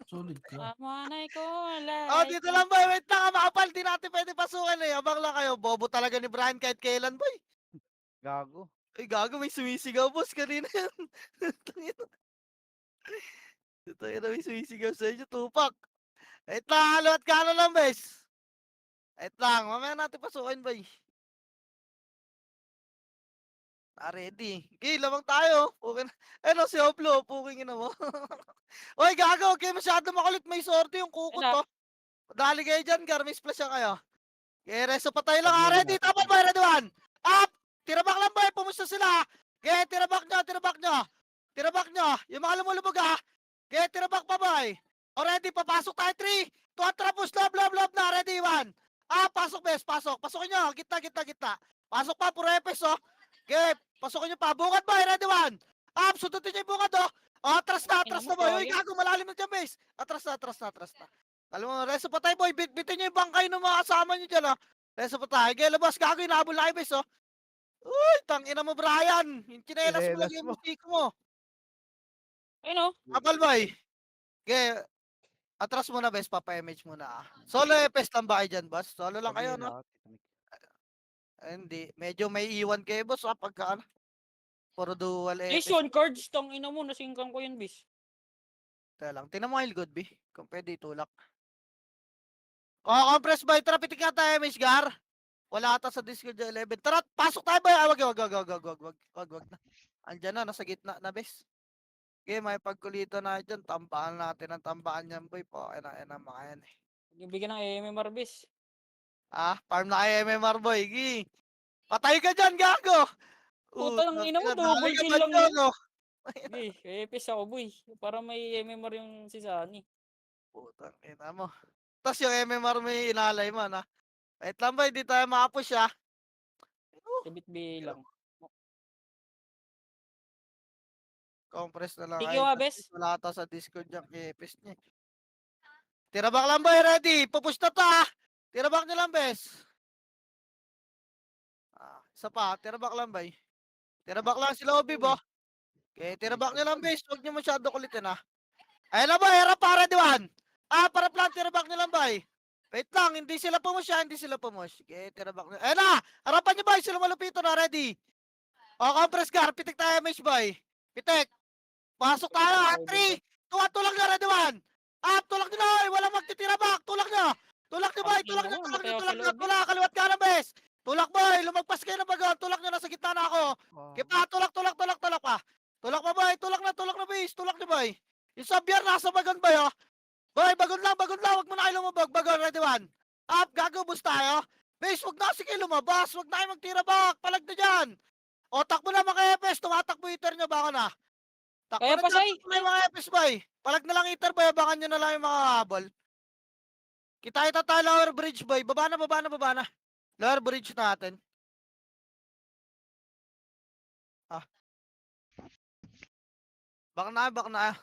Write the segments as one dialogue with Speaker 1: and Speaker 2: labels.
Speaker 1: Solid ka.
Speaker 2: Pamanay ko
Speaker 3: Oh,
Speaker 2: like
Speaker 3: dito lang boy. Wait lang ah, makapal. Di natin pwede pasukan eh. Abang lang kayo. Bobo talaga ni Brian kahit kailan boy.
Speaker 4: Gago.
Speaker 3: Ay, gago. May sumisigaw boss kanina yan. Tangina, may sumisigaw sa inyo. Tupak. Wait lang. Halo at kano lang bes. Wait lang. Mamaya natin pasukin boy. Ready. Okay, lamang tayo. Okay na. Ano si Oplo, puking ina mo. Oy, gago, okay masyado makulit. May sorte yung kuko
Speaker 2: Enough.
Speaker 3: to. Dali kayo dyan, Gar. May splash yan kayo. Okay, reso pa tayo lang.
Speaker 4: Pag-yelo
Speaker 3: Ready,
Speaker 4: natin.
Speaker 3: tapos boy, ready one. Up! Tirabak lang boy, pumusta sila. Okay, tirabak nyo, tirabak nyo. Tirabak nyo. Yung mga lumulubog ha. Okay, tirabak pa boy. Already, papasok tayo. 3, 2, trapos, love na. Ready, 1. Pasok bes, pasok. Pasukin nyo, gitna, gitna, gitna. Pasok pa, puro epes oh. Okay, pasukin nyo pa. Bungad boy, ready, 1. Sundutin nyo yung bungad oh. Atras na
Speaker 2: Ina mo,
Speaker 3: boy. Uy,
Speaker 2: sayang.
Speaker 3: gago, malalim na dyan bes. Atras na. Alam mo, reso pa tayo boy. Bitin nyo yung bangkay ng mga kasama nyo dyan oh. Reso pa tayo. Okay, labas, gago, inahabol na kayo bes oh. Uy, tangina mo Brian. Yung chinelas mo
Speaker 4: Chinelas
Speaker 3: lagi yung
Speaker 4: mo.
Speaker 3: musiko mo.
Speaker 2: Ayun o.
Speaker 3: Abal boy. Okay, atras muna bes, papa-image muna ah. Solo EPS lang ba kayo dyan, boss? Solo lang kayo,
Speaker 4: Pag-yelo
Speaker 3: no?
Speaker 4: natin.
Speaker 3: Hindi. Medyo may iwan kayo, boss, ah, pagka ano. Puro dual EPS.
Speaker 2: Jason cards, tong ina mo, nasingkang ko yun, bis.
Speaker 3: Teka lang. Tingnan mo kayo, good, B. Kung pwede itulak. Oh, compress by traffic nga tayo, Miss Gar. Wala ata sa Discord yung 11. Tara, pasok tayo ba? Wag na. Andyan na, nasa gitna na, bes. Okay, may pagkulito na dyan. Tampaan natin ang tambaan yan, boy. Po, ena, mga yan eh.
Speaker 2: Bigyan ng MMR, bis.
Speaker 3: Farm na kay MMR, boy. Gi. Patay ka dyan, gago!
Speaker 2: Puta ng ina mo,
Speaker 3: Dali
Speaker 2: double
Speaker 3: ka
Speaker 2: kill
Speaker 3: ba
Speaker 2: lang
Speaker 3: dyan,
Speaker 2: yun.
Speaker 3: no?
Speaker 2: Okay, epis ako, boy. Para may MMR yung si Sunny.
Speaker 3: Putang ina mo. Tapos yung MMR mo yung inalay mo, na. Wait lang ba, hindi tayo makapush, ah.
Speaker 2: Sabit bilang.
Speaker 3: Compress na lang
Speaker 2: Thank
Speaker 3: kayo.
Speaker 2: you,
Speaker 3: Dyan.
Speaker 2: Abes.
Speaker 3: Wala ata sa Discord yung kipis niya. Tirabak lang boy, ready? Pupush na to, ah. Tirabak nyo lang, bes. Isa pa, tirabak lang, bay. Tirabak lang sila, Obi, bo. Okay, tirabak nyo lang, bes. Huwag nyo masyado kulitin, ah. Ayun na, boy. Harap para, diwan. Para plan, tirabak nyo lang, bay. Wait lang, hindi sila pumush, ah. Hindi sila pumush. Okay, tirabak nyo. Ayun na, harapan nyo, bay. Sila malupito na, ready. Compress car. Pitik tayo, mesh, boy. Pitik. Pasok tayo, ha. 3, 2, tulak nyo, ready, 1. Tulak nyo na, oy. Walang magtitira back. Tulak nyo. Tulak nyo, boy.
Speaker 2: Ina mo, namatay ako sa
Speaker 3: Tulak nyo.
Speaker 2: loob, eh.
Speaker 3: Tulak, kaliwat ka na, bes. Tulak, boy. Lumagpas kayo ng bagon. Tulak nyo, nasa gitna na ako. Kipa, tulak pa. Tulak pa, boy. Tulak na, bes. Tulak nyo, boy. Yung sabyar, nasa bagon, boy, oh. Boy, bagon lang. Huwag mo na kayo lumabag. Bagon, ready, 1. Gagubos tayo. Bes, huwag na kasi kayo lumabas. Huwag na kayo magtira back. Palag na dyan. Takbo na mga EPS. Tumatakbo yung turn nyo. Baka na. Takbo
Speaker 2: Kaya
Speaker 3: na
Speaker 2: pa,
Speaker 3: dyan.
Speaker 2: Say.
Speaker 3: Takbo na yung mga EPS, boy. Palag na lang iter, boy. Abangan nyo na lang yung mga habol. Kita tayo lower bridge, boy. Baba na. Lower bridge natin. Baka na.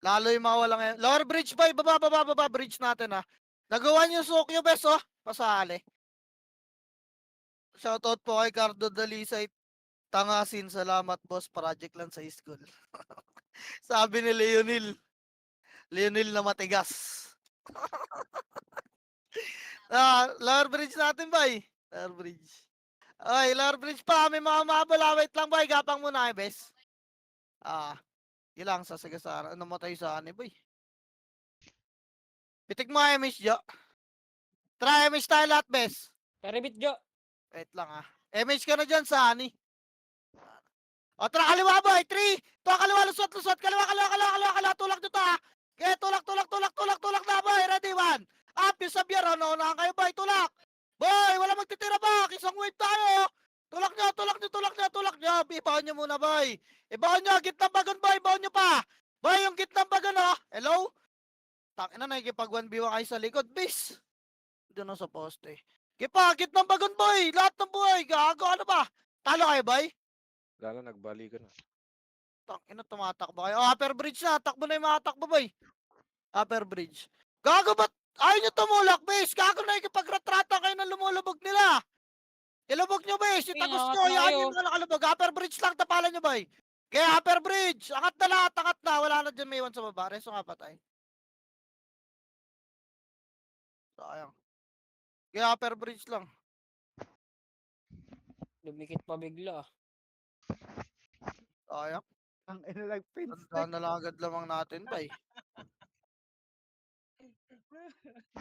Speaker 3: Lalo yung mga walang... Lower bridge, boy. Baba. Bridge natin, ha. Nagawa niyo yung Sokyo, bes, oh. Pasali. Shoutout po kay Cardo Dalisay. Tangasin, salamat, boss. Project lang sa school. Sabi ni Leonil na matigas. Lower bridge natin, boy. Lower bridge. Ay, lower bridge pa. May mga mabala. Wait lang, boy. Gapang muna, bes. Ilang sasagasara. Namatay sa ani, boy. Pitik mo, Emish, Jo. Try Emish tayo lahat, bes.
Speaker 2: Karibit, Jo.
Speaker 3: Wait lang, ah. Emish ka na dyan sa ani. Tara, kaliwa, boy. 3, 2, kaliwa, lusot. Kaliwa. Tulak nyo to, ah. Okay, tulak na, boy. Ready, 1. Yung sabyar, ano, unahan kayo, boy. Tulak. Boy, wala magtitira back. Isang wave tayo. Tulak nyo. Ibaon nyo muna, boy. Ibaon nyo, gitnang bagon, boy. Ibaon nyo pa. Boy, yung gitnang bagon, oh. Hello? Tangina, nakikipag 1v1 kayo sa likod, bis. Doon sa poste. Kipa, gitnang bagon, boy. Lahat ng buhay. Gago, ano ba? Talo kayo, boy?
Speaker 4: Lalo, nagbalikan na.
Speaker 3: Tangina, tumatakbo kayo. Upper bridge na. Takbo na yung mga takbo, boy. Upper bridge. Gago, ba't ayaw nyo tumulak, base? Gago na ikipag-retrata kayo ng lumulubog nila. Ilubog nyo, base. Itagos
Speaker 2: Angat
Speaker 3: nyo.
Speaker 2: na
Speaker 3: Yan
Speaker 2: kayo.
Speaker 3: yung mga nakalubog. Upper bridge lang, tapalan nyo, boy. Kaya upper bridge. Angat na lahat, Wala na dyan may iwan sa baba. Reso nga patay. Sayang. Kaya upper bridge lang.
Speaker 2: Lumikit pa bigla.
Speaker 3: Sayang.
Speaker 4: Ang ina nag-pin
Speaker 3: Tandaan na lang agad lamang natin ba eh.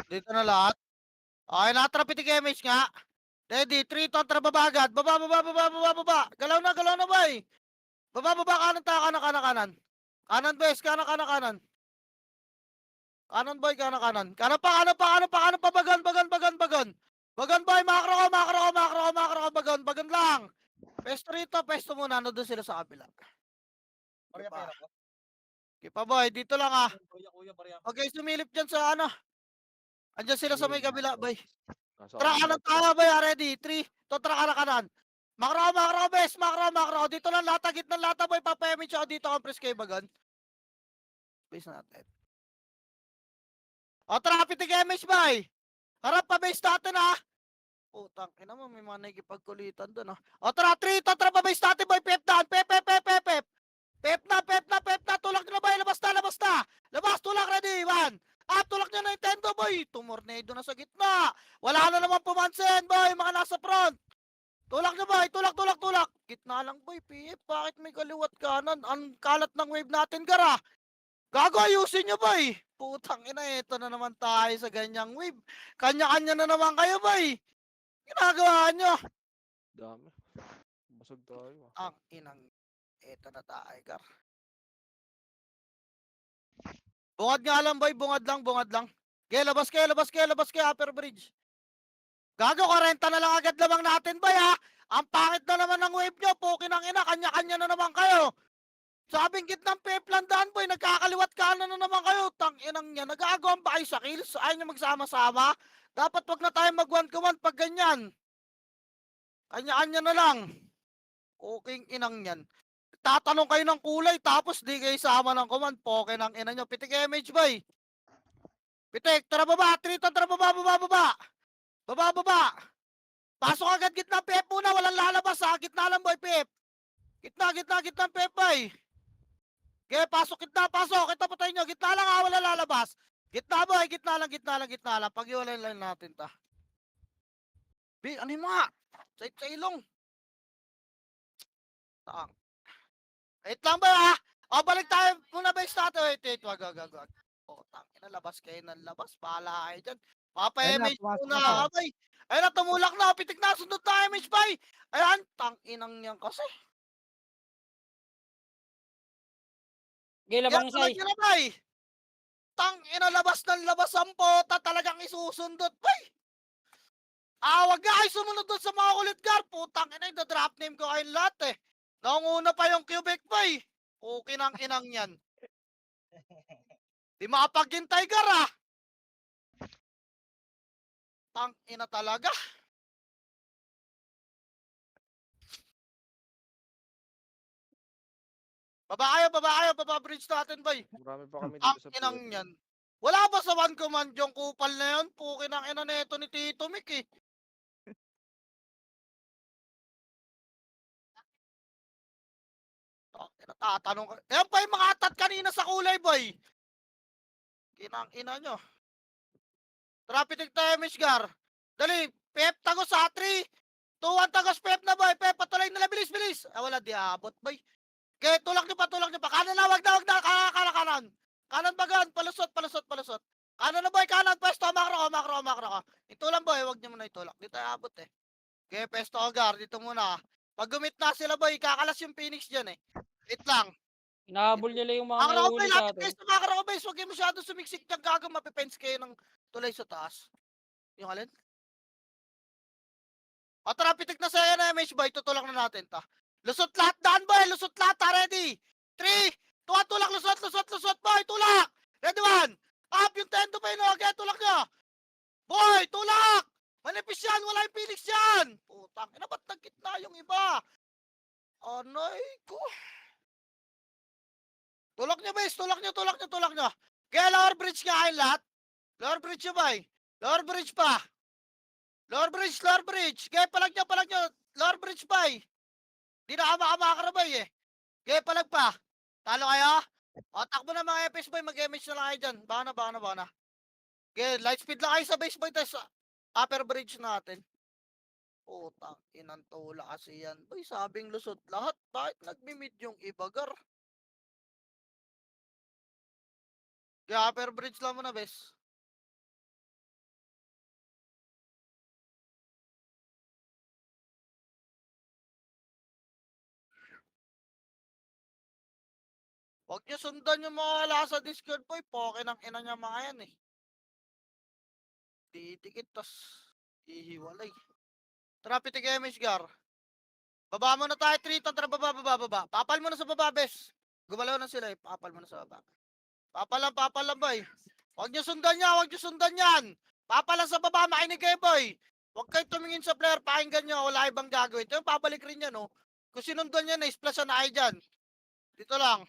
Speaker 3: Dito na lahat. Okay, nakatrapitik image nga. Ready, 3, tontra baba agad. Baba, baba, baba, baba, baba. Galaw na boy. Baba, baba, kanan tayo, kanan, kanan, kanan. Kanan, boys, kanan, kanan, kanan. Kanan, boy, kanan, kanan. Kanan pa, kanan pa, kanan pa, kanan pa, bagan, bagan, bagan, bagan. Bagan, boy, makro ko, makro ko, makro ko, makro ko, bagan, bagan lang. Pesto rito, pesto muna, ano doon sila sa kabila.
Speaker 1: Barya
Speaker 3: Diba?
Speaker 1: pera ko.
Speaker 3: Kipa, boy, dito lang ah.
Speaker 1: Kuya, barya.
Speaker 3: Okay, sumilip dyan sa ano. Andyan sila sa may
Speaker 4: Ayun,
Speaker 3: kabila, boy.
Speaker 4: nasa
Speaker 3: Tara,
Speaker 4: kabila
Speaker 3: kanan tayo, boy, ready. 3, to, tara, kanan, kanan. Makro, makro, bes, makro, makro. Dito lang, lata, gitna, lata, boy, papayamit siya. Dito, compress kayo, bagan. Base natin. O, tara, pitik image, boy. Harap pa, base natin, ha. Putang, ina mo, may mga nakikipagkulitan doon, ha. O, tara, 3, to, tara pa, base natin, boy. Pep down, pep, pep, pep, pep, pep. Pep na, pep na, pep na. Tulak nyo na, boy. Labas na, labas na. Labas, tulak, ready, 1. Tulak nyo na Nintendo, boy. Tumornado na sa gitna. Wala na naman pumansin, boy. Mga nasa front. Tulak nyo, boy. Tulak, tulak, tulak. Gitna lang, boy. PF, bakit may kaliwat kanan? Ang kalat ng wave natin, gara. Gago, ayusin nyo, boy. Putang ina, ito na naman tayo sa ganyang wave. Kanya-kanya na naman kayo, boy. Ginagawa nyo.
Speaker 4: Dami. Basag tayo.
Speaker 3: Ang inang, ito na tayo, gar. Bungad nga lang, boy. Bungad lang, bungad lang. Okay, labas kayo, labas kayo, labas kayo, upper bridge. Gago, 40 na lang agad lamang natin, boy, ha? Ang pangit na naman ng wave nyo. Pukin ang ina, kanya-kanya na naman kayo. Sabing gitnang peplandaan, boy, nagkakaliwat kanan na naman kayo. Tang inang yan, nag-aagawan ba kayo sa kills? Ayaw nyo magsama-sama? Dapat wag na tayo mag-1-1 pag ganyan. Kanya-kanya na lang. Kuking inang yan. Tatanong kayo ng kulay, tapos di kayo sama ng command. Poke ng ina nyo. Pitik image, boy. Pitik, tara baba. Triton, tara baba, baba, baba. Baba, baba. Pasok agad gitna, pep muna. Walang lalabas, ha. Gitna lang, boy, pep. Gitna, gitna, gitna, pep, boy. Okay, pasok, gitna, pasok. Ito, patay nyo. Gitna lang, ha. Wala lalabas. Gitna, boy. Gitna lang, gitna lang, gitna lang. Pag-iwalay lang natin, ta. Ano yung mga? Sa ilong. Tang. Wait lang ba, ha? O, balik tayo muna ba yung statue? Wait, wag. O, tangina, labas kayo ng labas. Bahala kayo dyan. Papa-image
Speaker 4: pumasok
Speaker 3: muna,
Speaker 4: na to.
Speaker 3: abay. Ayun na, tumulak na. Pitik na, sundot na image, bay. Ayan, tanginang niyan kasi.
Speaker 2: Okay, labang
Speaker 3: Kaya
Speaker 2: say.
Speaker 3: talaga na, bay. Tangina, labas ng labas ang pota. Talagang isusundot, bay. Wag nga kayo sumunod doon sa mga kulit gar. Putang ina, yung drop name ko kayong lahat, eh. Naunguna pa yung Quebec, bay. Okay nang inang yan. Di makapaghintay gar, ah. Tang ina talaga. Baba kayo, baba bridge natin, boy.
Speaker 4: Marami pa kami
Speaker 3: Ang
Speaker 4: dito sa
Speaker 3: inang
Speaker 4: pier.
Speaker 3: yan. Wala ba sa one command yung kupal na yun? Pukin ang ina neto ni Tito Mick, eh. Tatanong ka. Ayan pa yung mga atat kanina sa kulay, boy. Kinang ina nyo. Traffic tayo, Mishgar. Dali, Pep, tagos sa 3. 2-1 tagos, Pep na, boy. Pep, patuloy nila, bilis, bilis. Wala, di abot, boy. Okay, tulak nyo pa. Kanan na, wag na. Kanan. Kanan bagan, palusot. Kanan na, boy, kanan. Pwesto, makro ka. Ito lang, boy, wag nyo muna itulak. Di tayo abot, eh. Okay, pwesto, agar, dito muna. Pag gumit na sila, boy, kakalas yung Phoenix dyan, eh. Wait lang.
Speaker 2: Inahabol nila yung mga
Speaker 3: Makro
Speaker 2: nahuli
Speaker 3: base,
Speaker 2: sa
Speaker 3: lapit
Speaker 2: atin.
Speaker 3: kayo sa makro base. Huwag kayo masyado sumiksik dyan, gago. Mapipens kayo ng tulay sa taas. Yung alin? O, tara, pitik na sa NMH, boy. Tutulak na natin, ta. Lusot lahat, daan, boy. Lusot lahat, ta. Ready? 3, 2, tulak, lusot, boy. Tulak. Ready, 1. Up yung tendo pa yun, okay? Tulak nyo. Boy, tulak. Manipis yan. Wala yung Phoenix yan. Putang, ina, ba't nagkitna yung iba? Anoy ko. Tulak nyo, base. Tulak nyo. Kaya lower bridge nga kayo lahat. Lower bridge nyo, boy. Lower bridge pa. Lower bridge. Kaya palag nyo. Lower bridge, boy. Di na makakarabay, eh. Kaya palag pa. Talo kayo? O, takbo na mga FS, boy. Mag-MH na lang kayo dyan. Baka na. Okay, light speed lang kayo sa base boy, tapos upper bridge natin. Putang inang tula kasi yan. Boy, sabing lusot lahat. Bakit nagmi-mid yung iba, gar? Kaya upper bridge lang muna, bes. Huwag niyo sundan yung mga wala sa Discord, boy. Poke ng ina niya mga yan, eh. Didikit, tas hihiwalay. Tara, pitik image, gar. Baba mo na tayo, 3. Tara, baba. Papal mo na sa baba, bes. Gumalaw na sila, eh. Papal mo na sa baba. Papal lang, boy. Huwag niyo sundan yan. Papal lang sa baba, makinig kayo, boy. Huwag kayo tumingin sa player, pakinggan nyo, wala ibang gagawin. Ito yung papalik rin yan, oh. Kung sinundan niya na, splash na kayo dyan. Dito lang.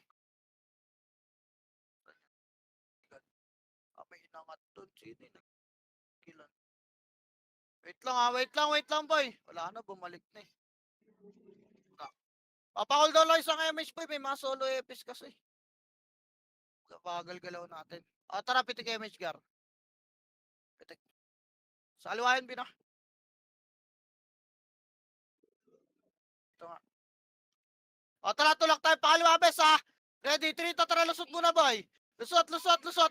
Speaker 3: May inangat doon. Sino yung nagkilan? Wait lang, boy. Wala na, bumalik na eh. Papakul daw lang isang MH, boy. May mga solo EPs kasi. Bagal galaw natin. Tara, pitik MH, gar. Pitik. Sa aliwayan, bina. Ito nga. Tara, tulak tayo. Pakaliwa, bes, ha. Ready, 3, tara, lusot muna, boy. Lusot.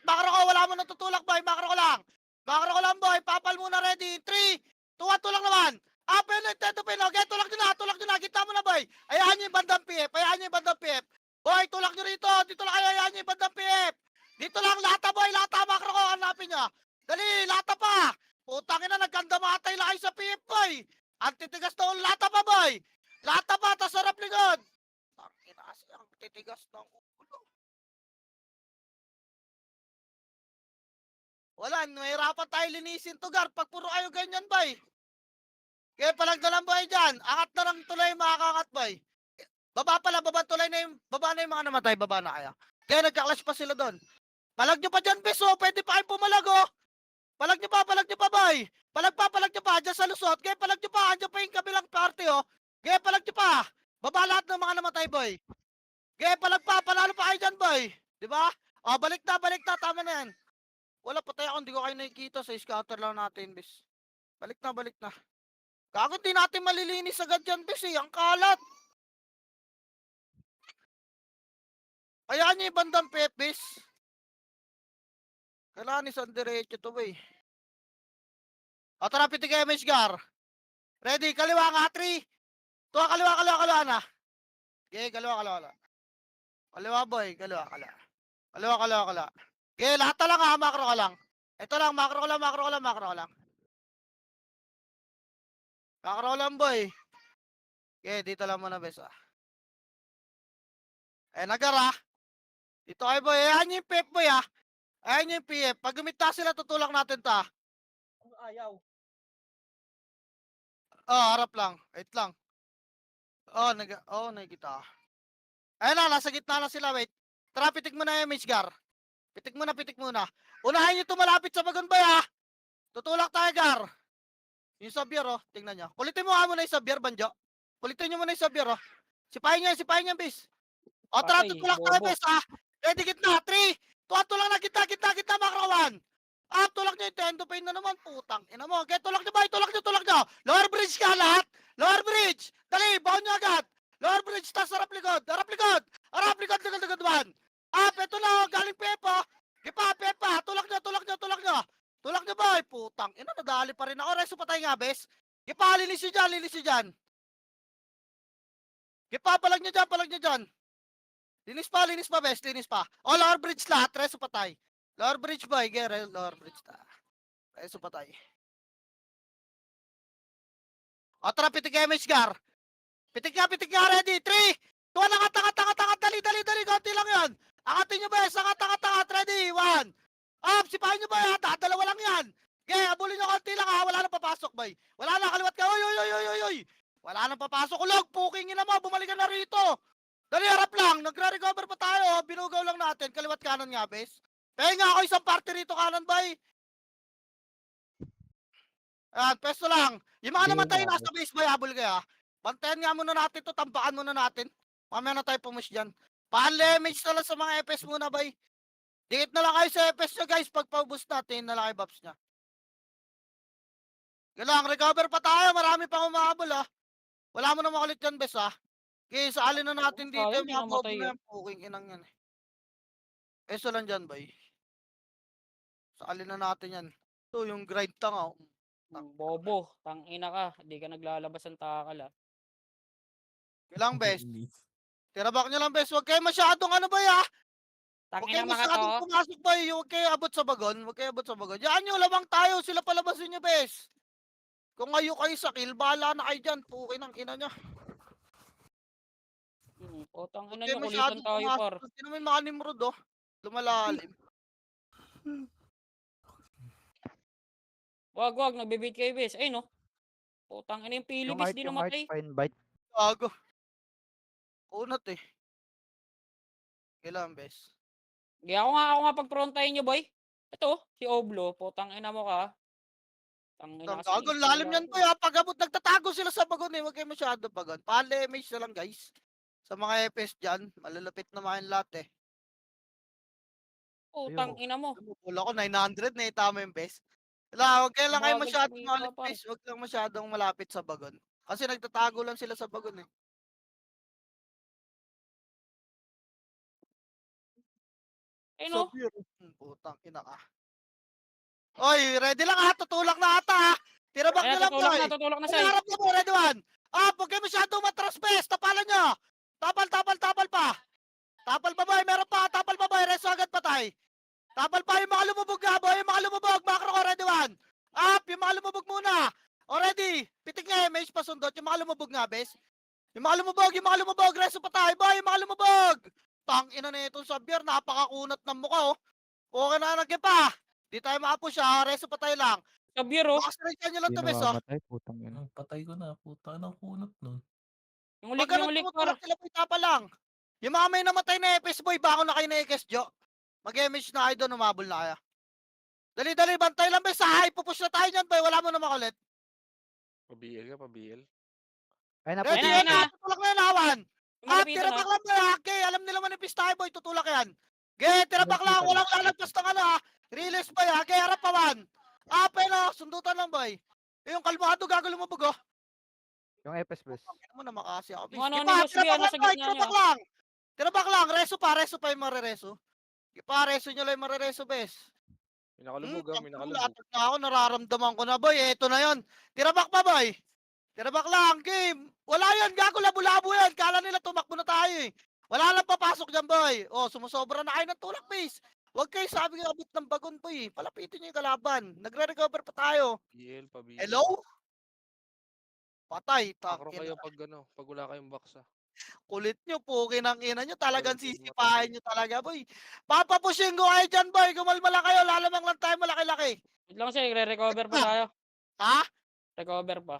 Speaker 3: Makro ko, wala mo natutulak, boy. Makro ko lang, boy. Papal muna, ready. 3, 2, 1, tulak naman. Penit, okay, tulak nyo na. Kita mo na, boy. Ayahan nyo yung bandang PF. Boy, tulak nyo rito. Dito lang kayo, ayahan nyo yung bandang PF. Dito lang, lata, boy. Lata, makro ko. Hanapin nyo. Dali, lata pa. Putang ina, nagkanda matay lang kayo sa PF, boy. Antitigas na ulo, lata pa, boy. Lata pa, tas sarap ligod. Tangina kasi ang titigas ng ulo. Wala, nahirapan tayo linisin to, gar. Pag puro kayo ganyan, boy. Kaya palagdalan, boy, dyan. Angat na lang tuloy yung makakangat, boy. Baba na yung mga namatay, baba na kaya. Kaya nagka-clash pa sila doon. Palag nyo pa dyan, beso. Pwede pa kayo pumalag, oh. Palag nyo pa, boy. Palag nyo pa. Dyan sa lusot. Kaya palag nyo pa. Dyan pa yung kabilang party, oh. Kaya palag nyo pa. Baba lahat ng mga namatay, boy. Kaya palag pa. Panalo pa kayo dyan, boy. Diba? Balik na. Tama na yan. Wala, patay ako. Hindi ko kayo nakikita. Sa scatter lang natin, bis. Balik na. Kako, di natin malilinis agad yan, bis, eh. Ang kalat. Hayaan nyo yung bandang pepis. Kailangan isang diretso to, boy. Tara, pitik MH, gar. Ready, kaliwa nga, 3. Tuwa, kaliwa na. Okay, kaliwa. Kaliwa, boy, kaliwa. Okay, lahat na lang, ha, makro ka lang. Ito lang, makro ko lang. Makro lang, boy. Okay, dito lang muna, bes, ah. Nagara. Dito kayo, boy. Ayan yung PF, boy, ah. Ayan yung PF. Pag gumita sila, tutulak natin ta.
Speaker 1: Ayaw.
Speaker 3: Harap lang. Wait lang. Nakikita. Ayun na, nasa gitna na sila, wait. Tara, pitik muna yung image, gar. Pitik muna. Unahin nyo tumalapit sa bagon, boy, ha. Tutulak tayo, gar. Yung Xavier, oh. Tingnan nyo. Kulitin mo nga muna yung Xavier, Banjo. Kulitin nyo muna yung Xavier, oh. Sipahin nyo, bis. Tara,
Speaker 2: Patay,
Speaker 3: tutulak tayo,
Speaker 2: bobo.
Speaker 3: bis, ha. Ready, gitna. 3, 2, tulak na, gitna, makro 1. Tulak nyo yung tendo pain na naman, putang. Ina mo, okay, tulak nyo. Lower bridge ka lahat. Lower bridge. Dali, baon nyo agad. Lower bridge, tas harap likod. Likod, 1. Eto na, galing Pepa. Pepa. Tulak nyo. Tulak nyo, boy. Putang. Ina, nadali pa rin ako. Reso patay nga, bes. Linis nyo dyan. Palag nyo dyan. Linis pa, bes. Lower bridge lahat. Reso patay. Lower bridge, boy. Lower bridge ta. Reso patay. Tara, pitik MH, gar. Pitik nga, ready. 3, 2, angat. Dali. Konti lang yan. Angatin nyo, bes. Angat. Ready. 1. Sipahin nyo, boy. Dalawa lang yan. Okay, abulin nyo konti lang, ha. Wala nang papasok, boy. Wala na, kaliwat ka. Oy. Wala nang papasok. Ulog, pukingin na mo. Bumalik ka na rito. Dali, harap lang. Nagre-recover pa tayo. Binugaw lang natin. Kaliwat kanan nga, bes. Pahinga ako isang party rito kanan, boy. Pesto lang. Yung mga namatay nasa base, boy, habol kaya. Bantayan nga muna natin to, tampakan muna natin. Mamaya na tayo pumish dyan. Pan-lemage na lang sa mga FS muna, boy. Dikit na lang kayo sa FS nyo guys. Pag paubos natin, na lang kayo buffs niya. Kailangan recover pa tayo. Marami pang umahabol ah. Wala mo na makulit yan, bes ah. Okay, saalin na natin dito
Speaker 2: Sayang,
Speaker 3: yung
Speaker 2: di
Speaker 3: mga bobo
Speaker 2: namatay
Speaker 3: na
Speaker 2: eh.
Speaker 3: yan. Puking inang yan eh. Eso lang dyan, boy. Saalin na natin yan. Ito, yung grind tanga.
Speaker 2: Bobo, tangina ka. Hindi ka naglalabas ng takal ah.
Speaker 3: Kailang, bes. Tiraback nyo lang, bes. Huwag kayo masyadong ano ba ya? Huwag
Speaker 2: Tangina
Speaker 3: kayo
Speaker 2: mga to.
Speaker 3: masyadong pumasok ba? Huwag kayo abot sa bagon. Huwag kayo abot sa bagon. Yan nyo, labang tayo. Sila palabasin nyo, bes. Kung ngayon kayo sa kill, bahala na kayo dyan. Pukin ang ina nyo.
Speaker 2: O
Speaker 3: Huwag
Speaker 2: tangina
Speaker 3: kayo
Speaker 2: nyo,
Speaker 3: masyadong
Speaker 2: kulitan tayo par.
Speaker 3: pumasok. Hindi naman mga Nimrod, oh. Lumalalim.
Speaker 2: Wag, nagbibit kayo bes. Ay no. Putang ina yung pili
Speaker 4: Yung
Speaker 2: bes,
Speaker 4: art,
Speaker 2: di
Speaker 4: yung art,
Speaker 2: namatay.
Speaker 4: fine bite.
Speaker 3: Gago. Unat eh. Kailan, bes?
Speaker 2: Di ako nga pagprontahin nyo boy. Ito, si Oblo, putang ina mo ka. Tangina kasi.
Speaker 3: Gago, lalim yan po ya. Pag abot, nagtatago sila sa bagon eh. Huwag kayo masyado bagon. Pale-image na lang, guys. Sa mga FS dyan, malalapit na mga lahat eh.
Speaker 2: Putang ina mo.
Speaker 3: Pula ko, 900 na itama yung best. Wala, huwag kayo lang kayo
Speaker 2: Bagal
Speaker 3: masyadong
Speaker 2: kumita,
Speaker 3: malit
Speaker 2: par.
Speaker 3: base. Huwag lang masyadong malapit sa bagon. Kasi nagtatago lang sila sa bagon eh.
Speaker 2: Ay no.
Speaker 3: Putang ina ka. Oy, ready lang ha. Tutulak na ata ha. Tirabak
Speaker 2: Ay,
Speaker 3: nyo lang, boy.
Speaker 2: tutulak na
Speaker 3: Ay,
Speaker 2: say.
Speaker 3: harap na mo, ready one. Huwag kayo masyadong matras best. Tapalan nyo. Tapal pa. Tapal pa, boy. Meron pa. Tapal pa, boy. Reso agad patay. Tapal pa yung mga lumubog nga, boy. Yung mga lumubog. Macro ko, ready one. Yung mga lumubog muna. Already. Pitik nga, mage pasundot. Yung mga lumubog nga, bes. Yung mga lumubog. Reso pa tayo, boy. Yung mga lumubog. Tang ina na itong Xavier. Napakakunat ng mukha, oh. Okay na, nagyan pa. Di tayo maapo siya. Reso pa tayo lang.
Speaker 2: Xavier oh.
Speaker 3: Makasarensya nyo lang
Speaker 4: Hindi
Speaker 3: to, bes, oh.
Speaker 4: namamatay, putang ina.
Speaker 1: Patay ko na. Puta ng kunot nun.
Speaker 2: Yung
Speaker 3: Pag
Speaker 2: ulik
Speaker 3: ganun
Speaker 2: par.
Speaker 3: tumutulak sila, pita pa lang. Yung mga may namatay na FS, boy. Bako na kayo na EKS, Jo. Mag-image na kayo doon. Umabol na kaya. Dali, bantay lang, bes. Ipupush na tayo dyan, boy. Wala mo na makulit.
Speaker 4: Pa-BL ka, pa-BL.
Speaker 3: Ready,
Speaker 4: Ay,
Speaker 2: Ayun
Speaker 3: ready,
Speaker 2: na.
Speaker 3: ready. Tutulak na yan, awan.
Speaker 2: Yung malapitan
Speaker 3: Tira
Speaker 2: oh.
Speaker 3: back lang, boy. Okay, alam nila manipis tayo, boy. Tutulak yan. Okay, tira back lang. Walang lalagpas ng ano, ha. Release, boy, ha. Okay, harap pa, man. Pero, sundutan lang, boy. Yung kalmado, gago lumubog, oh.
Speaker 4: Yung FS best.
Speaker 3: Ano mo na makasi ako, bis.
Speaker 2: Yung ano
Speaker 3: Kipa,
Speaker 2: ni Boss
Speaker 3: tira
Speaker 2: B,
Speaker 3: back
Speaker 2: ano
Speaker 3: lang,
Speaker 2: sa
Speaker 3: boy.
Speaker 2: gitna
Speaker 3: Tira
Speaker 2: niya.
Speaker 3: back lang. Tira back lang. Reso pa yung marereso. Kipa, reso nyo lang yung marereso, bes.
Speaker 4: May nakalubog ah, may nakalubog.
Speaker 3: Lahat na ako, nararamdaman ko na, boy. Eto na yon. Tira back pa, boy. Tira back lang, game. Wala yan, gago, labo-labo yan. Kala nila tumakbo na tayo eh. Wala lang papasok dyan, boy. Sumusobra na kayo ng tulak, base. Huwag kayo sabi ng abot ng bagon, boy. Palapitin nyo yung kalaban. Nagre-recover pa tayo.
Speaker 4: BL, pa-BL.
Speaker 3: Hello? Patay.
Speaker 4: Makro
Speaker 3: Tangin.
Speaker 4: kayo pag wala kayong box ah.
Speaker 3: Kulit nyo, pukin ang ina nyo. Talagang
Speaker 4: Meron din
Speaker 3: sisipahin nyo talaga, boy. Papapushing ko kayo dyan, boy. Gumalma lang kayo. Lalamang lang tayo malaki-laki.
Speaker 2: Wait lang siya, re-recover pa tayo.
Speaker 3: Ha?
Speaker 2: Recover pa.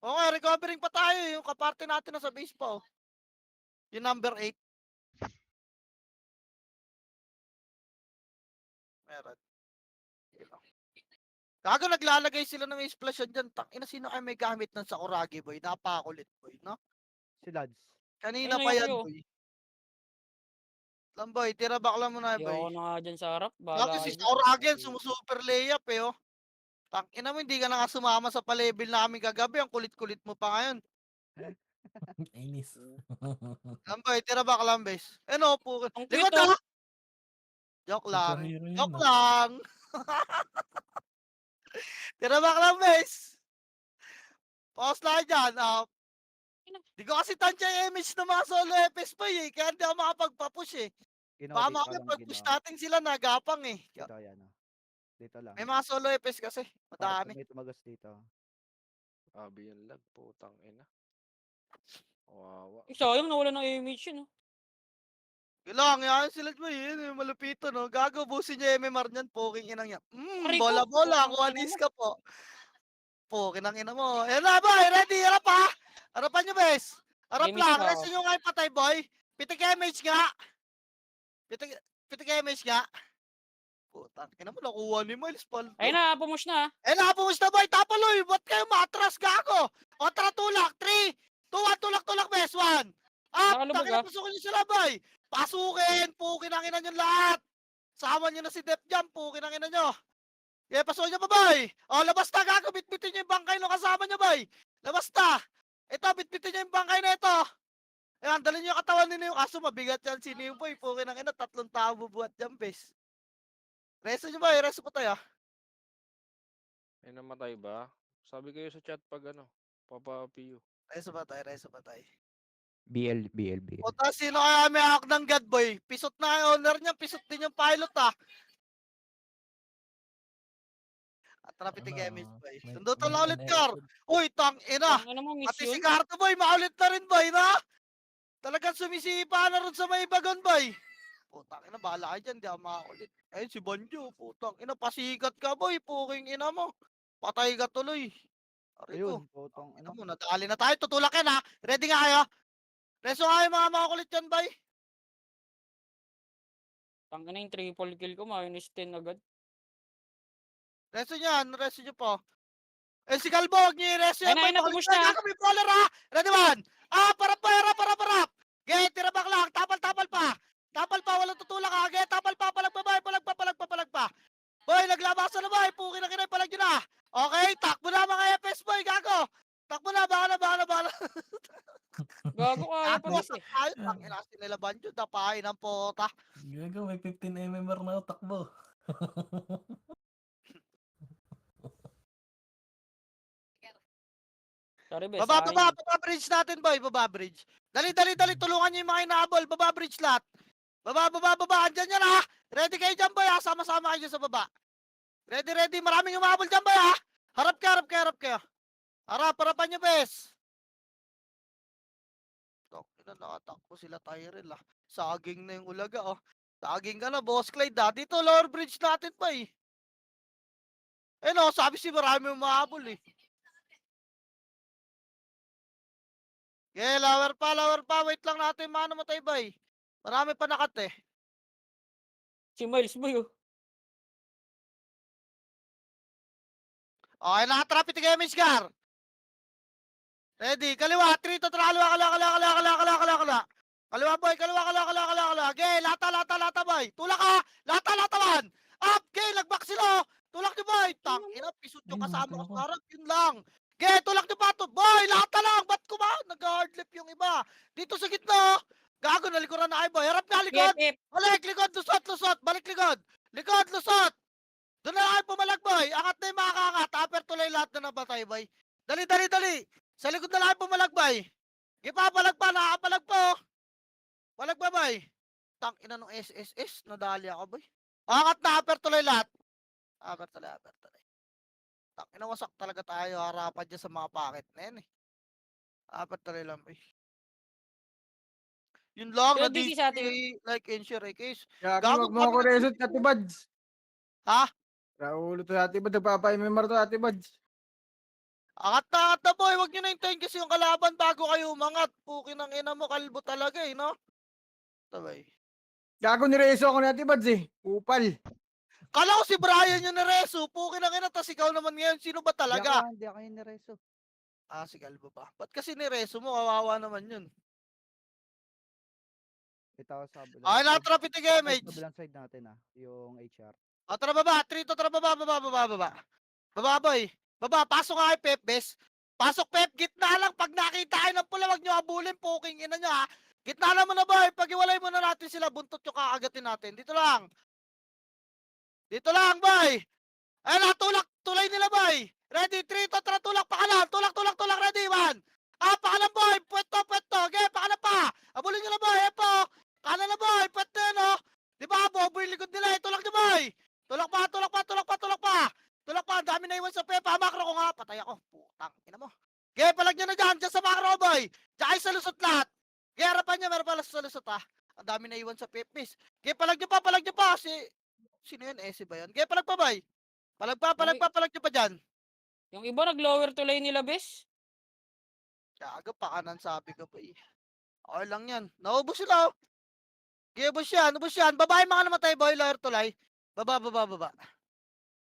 Speaker 3: Okay, recovering pa tayo. Yung kaparte natin nasa base pa, oh. Yung number 8. Meron. Gago, naglalagay sila ng explosion dyan. Ina, sino ay may gamit ng Sakuragi, boy? Napakulit, boy, no?
Speaker 4: Si Lads.
Speaker 3: Kanina
Speaker 2: Ayun,
Speaker 3: pa
Speaker 2: ayun,
Speaker 3: yan,
Speaker 2: ayun.
Speaker 3: boy. Lang, boy. Tira back lang muna,
Speaker 2: Hindi ako
Speaker 3: boy.
Speaker 2: na nga dyan sa harap.
Speaker 3: Gago,
Speaker 2: Bahala
Speaker 3: si
Speaker 2: kayo dyan.
Speaker 3: Sakuragi yan. Sumusuper layup, eh, oh. Ina mo, hindi ka na nga sumama sa palevel namin kagabi. Ang kulit-kulit mo pa ngayon.
Speaker 1: Inis.
Speaker 3: Lang, boy. Tira back lang, bes. No, po.
Speaker 2: Ang
Speaker 3: Likod
Speaker 2: cute,
Speaker 3: na!
Speaker 2: oh.
Speaker 3: Joke lang.
Speaker 1: Superhero yun,
Speaker 3: Joke
Speaker 1: ah.
Speaker 3: lang. Tira back lang, bes. Pause lang dyan. Di ko kasi tansya yung image ng mga solo FS pa eh. Kaya hindi ako makapagpapush eh. Baka mamaya pag-push natin sila nagapang eh.
Speaker 4: Dito yan ah. Dito lang.
Speaker 3: May mga solo FS kasi.
Speaker 4: Para
Speaker 3: Madami.
Speaker 4: may tumagos dito. Abi yung lag, putang ina. Wawa.
Speaker 2: Sayang, nawala ng image yun oh.
Speaker 3: Kailangan yan sila mo yun. Yung malupito no. Gago, busin niya MMR niyan. Poking inang yan.
Speaker 2: Aray ko.
Speaker 3: Bola-bola.
Speaker 2: Putang
Speaker 3: Kuhanis
Speaker 2: ina
Speaker 3: ka po. Poking ang ina mo. Yan na boy. Ready? Harap ha. Harapan nyo bes. Harap
Speaker 2: Image
Speaker 3: lang.
Speaker 2: pa,
Speaker 3: Rest nyo nga yung patay boy. Pitik image nga. Pitik image nga. Putang ina mo. Nakuha ni Miles Paldo.
Speaker 2: Ayun na, pumush na.
Speaker 3: Napumus na boy, tapaloy, ba't kayo matras, gago? O tara tulak, 3, 2, 1, tulak, bes, 1.
Speaker 2: Nakalubog,
Speaker 3: Takina, pasukin nyo sila boy. Pasukin, pukin ang ina nyo lahat. Sama nyo na si Dep Jam, pukin ang ina nyo. Yeah, pasukin nyo pa, boy. O, labas na, gago. Bitbitin nyo yung bangkay nung kasama nyo, boy. Labas na. Ito, bitbitin nyo yung bangkay na ito. Ayan, dalhin nyo yung katawan nyo yung kaso. Mabigat yan si Nimboy. Pukin ang ina, 3 tao bubuhat dyan, bes. Reso nyo, boy. Reso po tayo.
Speaker 4: Ay, namatay ba? Sabi kayo sa chat pag ano, Papa-PU.
Speaker 3: Reso pa tayo, reso pa tayo.
Speaker 5: BL.
Speaker 3: O, tapos sino kaya may hawak ng God, boy? Pisot na yung owner niya, pisot din yung pilot, ah. At rapid
Speaker 1: Ano,
Speaker 3: games, boy.
Speaker 1: may-
Speaker 3: Sundutan
Speaker 1: may
Speaker 3: lang ulit, Car.
Speaker 1: episode.
Speaker 3: Uy, tang ina.
Speaker 2: Ang ina mo,
Speaker 3: Pati si
Speaker 2: mission.
Speaker 3: Carto, boy, maulit na rin, boy, na? Talagang sumisipa na rin sa may bagon, boy. Putang ina, bahala ka dyan, di ako makakulit. Ayun, si Banjo, putang ina, pasikat ka, boy, puking ina mo. Patay ka tuloy. Ari ko.
Speaker 5: Ayun, putang
Speaker 3: Ina
Speaker 5: ina.
Speaker 3: mo, nadali na tayo, tutulak yan, ha? Ready nga kayo? Reso nga yung mga makukulit yan, boy.
Speaker 2: Tang ina yung triple kill ko, -10 agad.
Speaker 3: Reso nyan, reso nyo po. Eh, si Kalbog, nyo yung reso yan, boy.
Speaker 2: Ayun na,
Speaker 3: Makulit
Speaker 2: push
Speaker 3: na,
Speaker 2: na.
Speaker 3: gago, may brawler, ha? Ready, one. Ah, parap. Get, tira back lang, tapal pa. Tapal pa, walang tutulak, ha? Get, tapal pa, palag pa. Boy, naglabasan na, boy. Pukin na kinay, palag nyo na. Okay, takbo na mga FS, boy, gago. Takbo na, baka na.
Speaker 2: Gago kaya pa
Speaker 3: Gago,
Speaker 2: bes
Speaker 3: sa
Speaker 2: eh.
Speaker 3: tayo, ang inasin nila Banjo, dapain ng pota.
Speaker 1: Gago, may 15 MMR na ako takbo.
Speaker 2: Sorry bes,
Speaker 3: Baba,
Speaker 2: sayang.
Speaker 3: bridge natin, boy, baba bridge. Dali, tulungan nyo yung mga inaabol, baba bridge lahat. Baba, andyan yan, ha? Ready kayo dyan, boy, ha? Sama-sama kayo dyan sa baba. Ready, maraming umabol dyan, boy, ha? Harap kayo. Harapan nyo, bes. Ina, nakatakbo sila Tyrell, ah. Saging na yung ulaga, oh. Saging ka na, Boss Clyde, ah. Dito, lower bridge natin pa, eh. Eh, no, sabi si marami umahabol, eh. Yeah, lower pa. Wait lang natin, mano mo tayo, boy. Marami pa nakat, eh.
Speaker 2: Si Miles boy oh.
Speaker 3: Okay, nakatrapit yung damage, Gar. Ready, kaliwa, 3 to kaliwa. Kaliwa, boy, kaliwa. Okay, lata, boy. Tulak ka, lata, man. Up, okay, lagback sila. Tulak niyo, boy. Tang, ina, pisot yung
Speaker 1: Ay,
Speaker 3: kasama ko
Speaker 1: namatay
Speaker 3: sa
Speaker 1: ako.
Speaker 3: harap, yun lang. Okay, tulak niyo pa to. Boy, lata lang. Ba't ko ba? Nag-hardlip yung iba. Dito sa gitna, gago, nalikuran na kayo, boy. Harap na, likod.
Speaker 2: Pip.
Speaker 3: Balik, likod, lusot. Balik, likod. Likod, lusot. Doon na kayo pumalag, boy. Angat na yung mga kaangat. Upper tuloy lahat na nabatay, boy. Dali. Sa likod na lang pumalag, boy. Ipapalag pa, nakapalag po. Palag ba, boy? Tang ina nung SSS, nadali ako, boy. Angat na, upper tuloy lahat. Upper tuloy. Tang ina, wasak talaga tayo. Harapan dyan sa mga packet na yan, eh. Upper tuloy lang, boy. Yun lang,
Speaker 2: Pero
Speaker 3: na
Speaker 2: DC sa atin.
Speaker 3: like and share, eh, case.
Speaker 5: Gago,
Speaker 3: Gago,
Speaker 5: wag mo ako
Speaker 3: bakit-
Speaker 5: resot, Ate Buds.
Speaker 3: Ha?
Speaker 5: Raulo to Ate Buds, nagpapa-MMR to Ate Buds.
Speaker 3: Angat na, boy. Huwag nyo na hintayin kasi yung kalaban bago kayo umangat. Pukin ang ina mo, kalbo talaga, eh, no? Tabay.
Speaker 5: Gago, nireso ako ni Ate Buds eh. Upal.
Speaker 3: Kala ko si Brian yung nareso. Pukin ang ina, tas ikaw naman ngayon. Sino ba talaga?
Speaker 5: Hindi ako yung nireso.
Speaker 3: Ah, si Kalbo ba? Ba't kasi nireso mo? Kawawa naman yun.
Speaker 5: Ito sa bilang.
Speaker 3: Okay, nakatrapit yung damage.
Speaker 5: Kabilang side natin yung HR.
Speaker 3: O, tara baba. 3 to, tara baba. Baba, boy. Baba, pasok nga kay Pep, bes. Pasok, Pep. Gitna lang. Pag nakita kayo ng pula, wag nyo abulin. Puking ina nyo, ha. Gitna lang muna, boy. Pag iwalay muna natin sila, buntot yung kakagatin natin. Dito lang, boy. Ayun na, tulay nila, boy. Ready, 3 to, tara, tulak, pakanan. Tulak, ready, 1. Ah, pakanan, boy. Pweto. Okay, pakanan pa. Abulin nyo na, boy. Epo. Kanan na, boy. Pweto yun, oh. Di ba, bobo yung likod nila, eh. Tulak nyo, boy. Tulak pa. Ang dami na iwan sa Pepa. Makro ko nga. Patay ako. Putang, ina mo. Okay, palag nyo na dyan. Dyan sa makro, boy. Diyan kayo sa lusot lahat. Okay, harapan nyo. Meron pala sa lusot, ha. Ang dami na iwan sa Pepis. Okay, palag nyo pa. Sino yun? Ese ba yun? Okay, palag pa, boy. Palag nyo pa dyan.
Speaker 2: Yung iba nag-lower to lane nila bes.
Speaker 3: Kaga pa kanan sabi ko pa, eh. Okay lang yan. Naubos sila, oh. Okay, ubos yan. Babae mga namatay, boy. Lower tulay. Baba.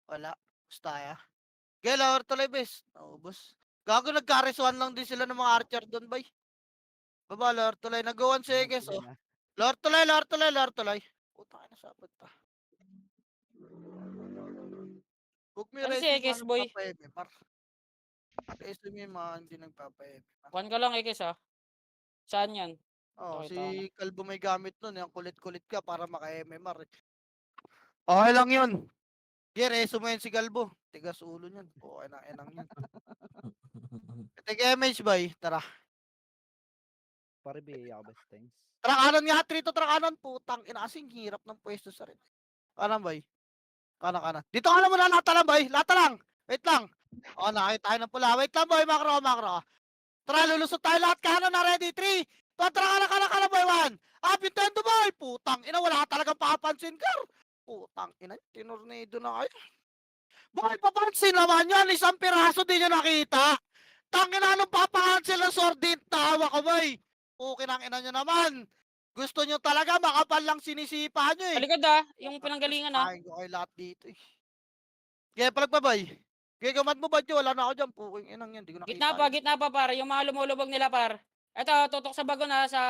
Speaker 3: Wala. Basta, ya. Okay, lower tulay, bes. Naubos. Gago, nagkaresuhan lang din sila ng mga archer doon, boy. Baba, lower tulay. Nag-1 seconds, oh. Lower tulay. Puta ka na, sabot pa. Huwag mo
Speaker 2: Ano si
Speaker 3: i-resume
Speaker 2: Ekes,
Speaker 3: mga
Speaker 2: boy?
Speaker 3: nagpapa-MMR. Resume yung mga hindi nagpapa-MMR.
Speaker 2: Kuhan ka lang, Ekes, ha? Saan yan?
Speaker 3: Oo,
Speaker 2: Nakita ko na.
Speaker 3: si Kalbo may gamit nun. Yung kulit-kulit ka para maka-MMR. Okay lang yun. Sige, resume yun si Kalbo. Tigas ulo niyan. Okay na, enang yan. Take-MH, boy. Tara.
Speaker 5: Pare, biyaya ka best thanks.
Speaker 3: Tara kanan nga, trito, tara kanan. Putang ina, kasing hirap ng pwesto sa rin. Kanan, boy. Kanan. Dito ka lang muna, lata lang, boy. Lata lang. Wait lang. O, nakita tayo ng pula. Wait lang, boy. Makro. Tara, lulusot tayo lahat. Kanan na, ready. 3. Tara, kanan, boy. 1. Up, intendo, boy. Putang ina, wala ka talagang papansin, Kar. Putang ina, tinurnido na kayo. Boy, papansin naman yan. Isang piraso din nyo nakita. Tangina, anong papacancel ng sordin? Tawa ka, boy. Okay, nang ina nyo naman. Gusto nyo talaga, makapal lang sinisipa nyo, eh.
Speaker 2: Talikod, ha? Yung pinanggalingan, ha?
Speaker 3: Kain ko kayo lahat dito, eh. Kaya palag pa, boy. Kaya gamat mo ba, wala na ako dyan. Puking inang yan, di ko nakita.
Speaker 2: Gitna pa, pare. Yung mga lumulubog nila, par. Eto, tutok sa bago na, sa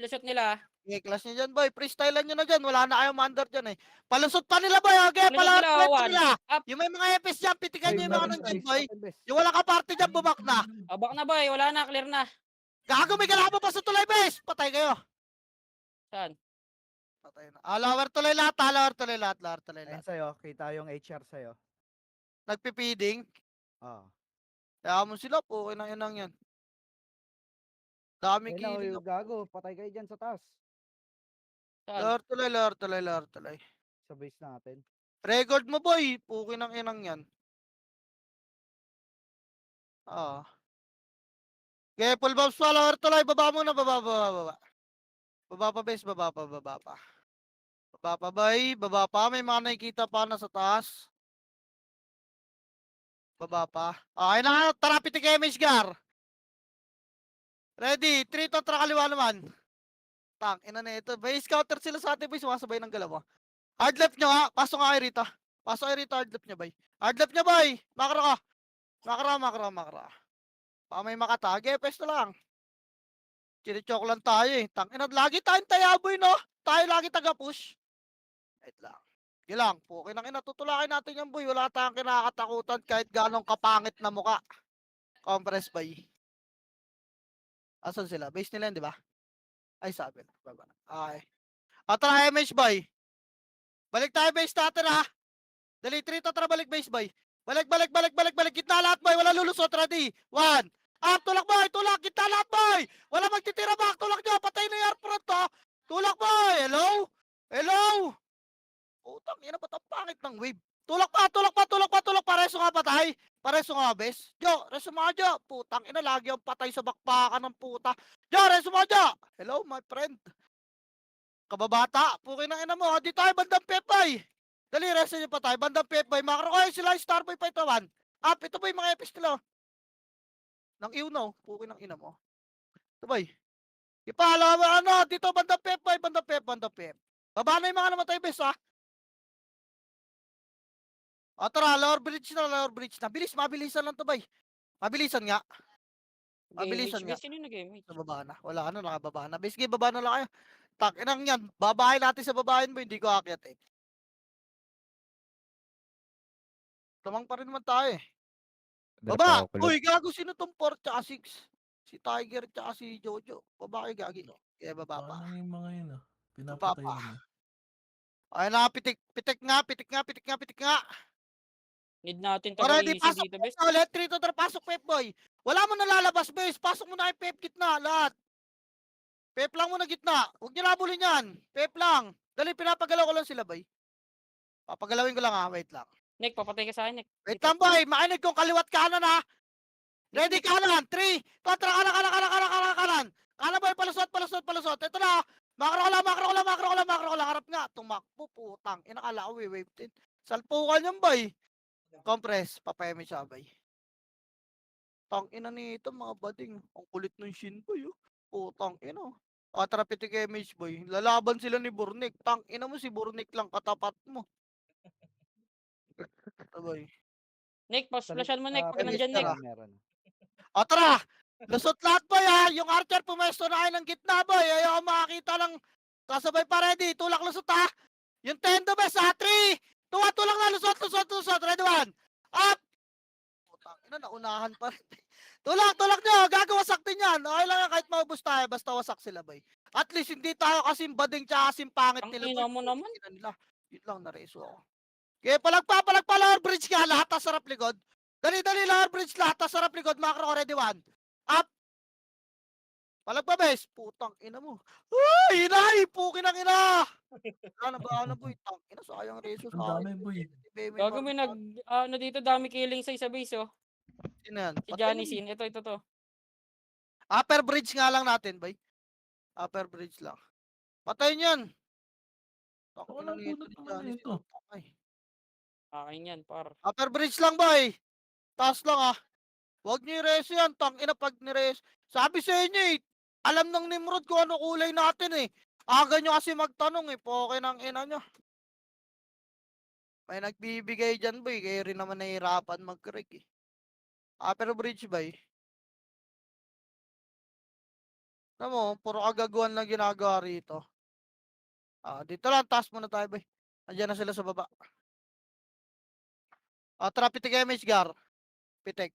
Speaker 2: lusot nila.
Speaker 3: Kaya class nyo dyan, boy. Freestylean nyo na dyan. Wala na kayong mandar dyan, eh. Palusot pa nila, boy. Okay,
Speaker 2: Palusot
Speaker 3: pala,
Speaker 2: nila,
Speaker 3: kwento
Speaker 2: one.
Speaker 3: nila.
Speaker 2: Up.
Speaker 3: Yung may mga epis dyan, pitikan nyo yung mga
Speaker 5: Open
Speaker 3: nun dyan,
Speaker 5: best,
Speaker 3: boy.
Speaker 5: open best.
Speaker 3: Yung wala ka party dyan, bumak na.
Speaker 2: Abak na, boy. Wala na, clear na.
Speaker 3: Gago, may kalaban pa sa tulay, bes. Patay kayo.
Speaker 2: Saan?
Speaker 3: Patay na. Lower tulay lahat, lower tulay lahat.
Speaker 5: Ayun sa'yo, kita yung HR sa'yo.
Speaker 3: Nagpipiding.
Speaker 5: Ah.
Speaker 3: Kaya mo sila po, inang yan. Dami
Speaker 5: Ayun na,
Speaker 3: killing.
Speaker 5: yung gago. Patay kayo dyan sa taas.
Speaker 2: Saan?
Speaker 3: Lower tulay.
Speaker 5: Sa base natin.
Speaker 3: Record mo, boy. Pukin ng inang yan. Okay, full bombs pa, lower tulay. Baba muna, baba. Baba pa, bes. Baba pa. Baba pa, bay. Baba pa. May mga nakikita pa na sa taas. Baba pa. Okay na, tara, pitik image, Gar. Ready? 3 to, tara kaliwa naman. Tang, ina na ito. May scouter sila sa atin, boy. Sumasabay ng galaw. Hard left nyo, ha? Pasok nga kayo rito. Pasok kayo rito, hard left nyo, boy. Hard left nyo, boy. Makro ka. Makro. Baka may makatage, pesto lang. Chinichok lang tayo, eh. Tang, ina, lagi tayong tayaboy, no? Tayo lagi taga-push. Wait lang. Sige lang, pukin ang ina, tutulakin natin yan, boy. Wala tayong kinakatakutan kahit ganong kapangit na muka. Compress, boy. Asan sila? Base nila yun, di ba? Ay, sabi na. Baba. Okay. Tara, MH, boy. Balik tayo base natin, ha? Dali, 3 to, tara, balik base, boy. Balik. Gitna lahat, boy. Wala lulusot, ready. 1. Up, tulak, boy. Tulak, gitna lahat, boy. Wala magtitira back. Tulak nyo. Patay na yung airfront, to. Tulak, boy. Hello? Utang, ina, ba't ang pangit ng wave? Tulak pa. Pareso nga patay. Pareso nga, bes. Jo, reso mga Jo. Putang, ina, lagi ang patay sa bakpakan ng puta. Jo, reso mga Jo. Hello, my friend. Kababata. Pukin ang ina mo. Di tayo bandang pepay. Dali, reso nyo patay. Bandang pepay. Makro kayo sila. Starboy pa ito, man. Up, ito ba yung mga epis nila? Nang iunaw. Pukin ang ina mo. Ito ba? Ipala mo, ano, dito, bandang pepay. Bandang pep. Baba na yung mga namatay, bes, ha? Tara, lower bridge na. Mabilisan lang to, bay. Mabilisan nga. Mabilisan nga.
Speaker 2: Sino nag-image?
Speaker 3: Sa baba na. Wala, ano, nakababa na. Basically, baba na lang kayo. Takinang yan. Babahay natin sa babahin mo, hindi ko akyat, eh. Lamang pa rin naman tayo, eh. Baba! Uy, gago, sino tong 4 tsaka 6? Si Tiger tsaka si Jojo. Baba kayo, gagi. Kaya baba pa.
Speaker 1: Ano yung mga yun, pinapatay
Speaker 3: pa.
Speaker 1: nila.
Speaker 3: Ay na, pitik nga.
Speaker 2: Need natin
Speaker 3: Already,
Speaker 2: taga-easy
Speaker 3: pasok
Speaker 2: dito, best.
Speaker 3: na ulit. 3 to 3, pasok, Pep Boy. Wala mo na lalabas, base. Pasok mo na kay Pep gitna, lahat. Pep lang muna gitna. Huwag niyo nabulin yan. Pep lang. Dali, pinapagalaw ko lang sila, boy. Papagalawin ko lang, ha. Wait lang.
Speaker 2: Nick, papatay ka sa akin, Nick.
Speaker 3: Wait lang, boy. Makinig kong kaliwat kanan, ha. Ready, kanan. 3. Kontra, kanan. Kanan, boy. Palusot. Ito na. Makro ko lang. Harap nga. Tumakbo, putang. Inakala ko, wave 10. Salpukan yung, boy. Compress. Papayami siya, boy. Tang ina nito, mga bading. Ang kulit ng shin, boy, oh. Putang ina. Atrapitic image, boy. Lalaban sila ni Burnik. Tang ina mo, si Burnik lang katapat mo. Boy.
Speaker 2: Nick, flashan mo, Nick. Pag
Speaker 3: Pwede
Speaker 2: nandyan, Nick.
Speaker 3: tara.
Speaker 5: Meron.
Speaker 3: Tara! Lusot lahat, boy, ha. Yung archer pumesto na kayo ng gitna, boy. Ayaw makakita lang. Kasabay pa, ready. Tulak lusot, ha. Yung tendo, bes, ha. 3, 2, tulak na. Lusot. Ready, 1. ina, naunahan pa rin. Tulak nyo, gagawasak din yan. Okay lang yan kahit maubos tayo, basta wasak sila, bay. At least hindi tayo kasing bading tsaka kasing pangit
Speaker 2: Ang
Speaker 3: nila.
Speaker 2: ina mo naman.
Speaker 3: Ina nila. Yun lang, nareso ako. Okay, palagpa, lower bridge ka, lahat na sarap likod. Dali, lower bridge, lahat na sarap likod. Macro already one. Up. Palagpa, bes. Putang ina mo. Ay, inay, pukin ang ina. Ano ba, boy? Tang ina, sayang reso
Speaker 1: Ang
Speaker 3: sa
Speaker 1: dami,
Speaker 3: akin.
Speaker 1: boy.
Speaker 2: Gago may ano dito, dami killing sa base, oh.
Speaker 3: Sino yan?
Speaker 2: Si
Speaker 3: Patay
Speaker 2: Johnny
Speaker 3: mo.
Speaker 2: Sin. Ito, to.
Speaker 3: Upper bridge nga lang natin, bay. Upper bridge lang. Patayin yan. Tang ina
Speaker 1: Walang
Speaker 3: nito
Speaker 1: bunot
Speaker 3: ni
Speaker 1: naman
Speaker 3: Johnny
Speaker 1: na ito.
Speaker 3: Sin. Patay.
Speaker 2: Akin yan, par.
Speaker 3: Upper bridge lang, boy. Taas lang, ah. Huwag niyo i-reso yan. Tang ina pag ni-reso. Sabi sa inyo, eh. Alam ng Nimrod kung ano kulay natin, eh. Aga nyo kasi magtanong, eh. Poke ng ina nyo. May nagbibigay dyan, boy. Kayo rin naman nahihirapan mag-correct, eh. Upper bridge, boy. Alam mo, puro kagaguhan lang ginagawa rito. Dito lang, taas muna tayo, boy. Andiyan na sila sa baba. Tara, pitik image, Gar. Pitik.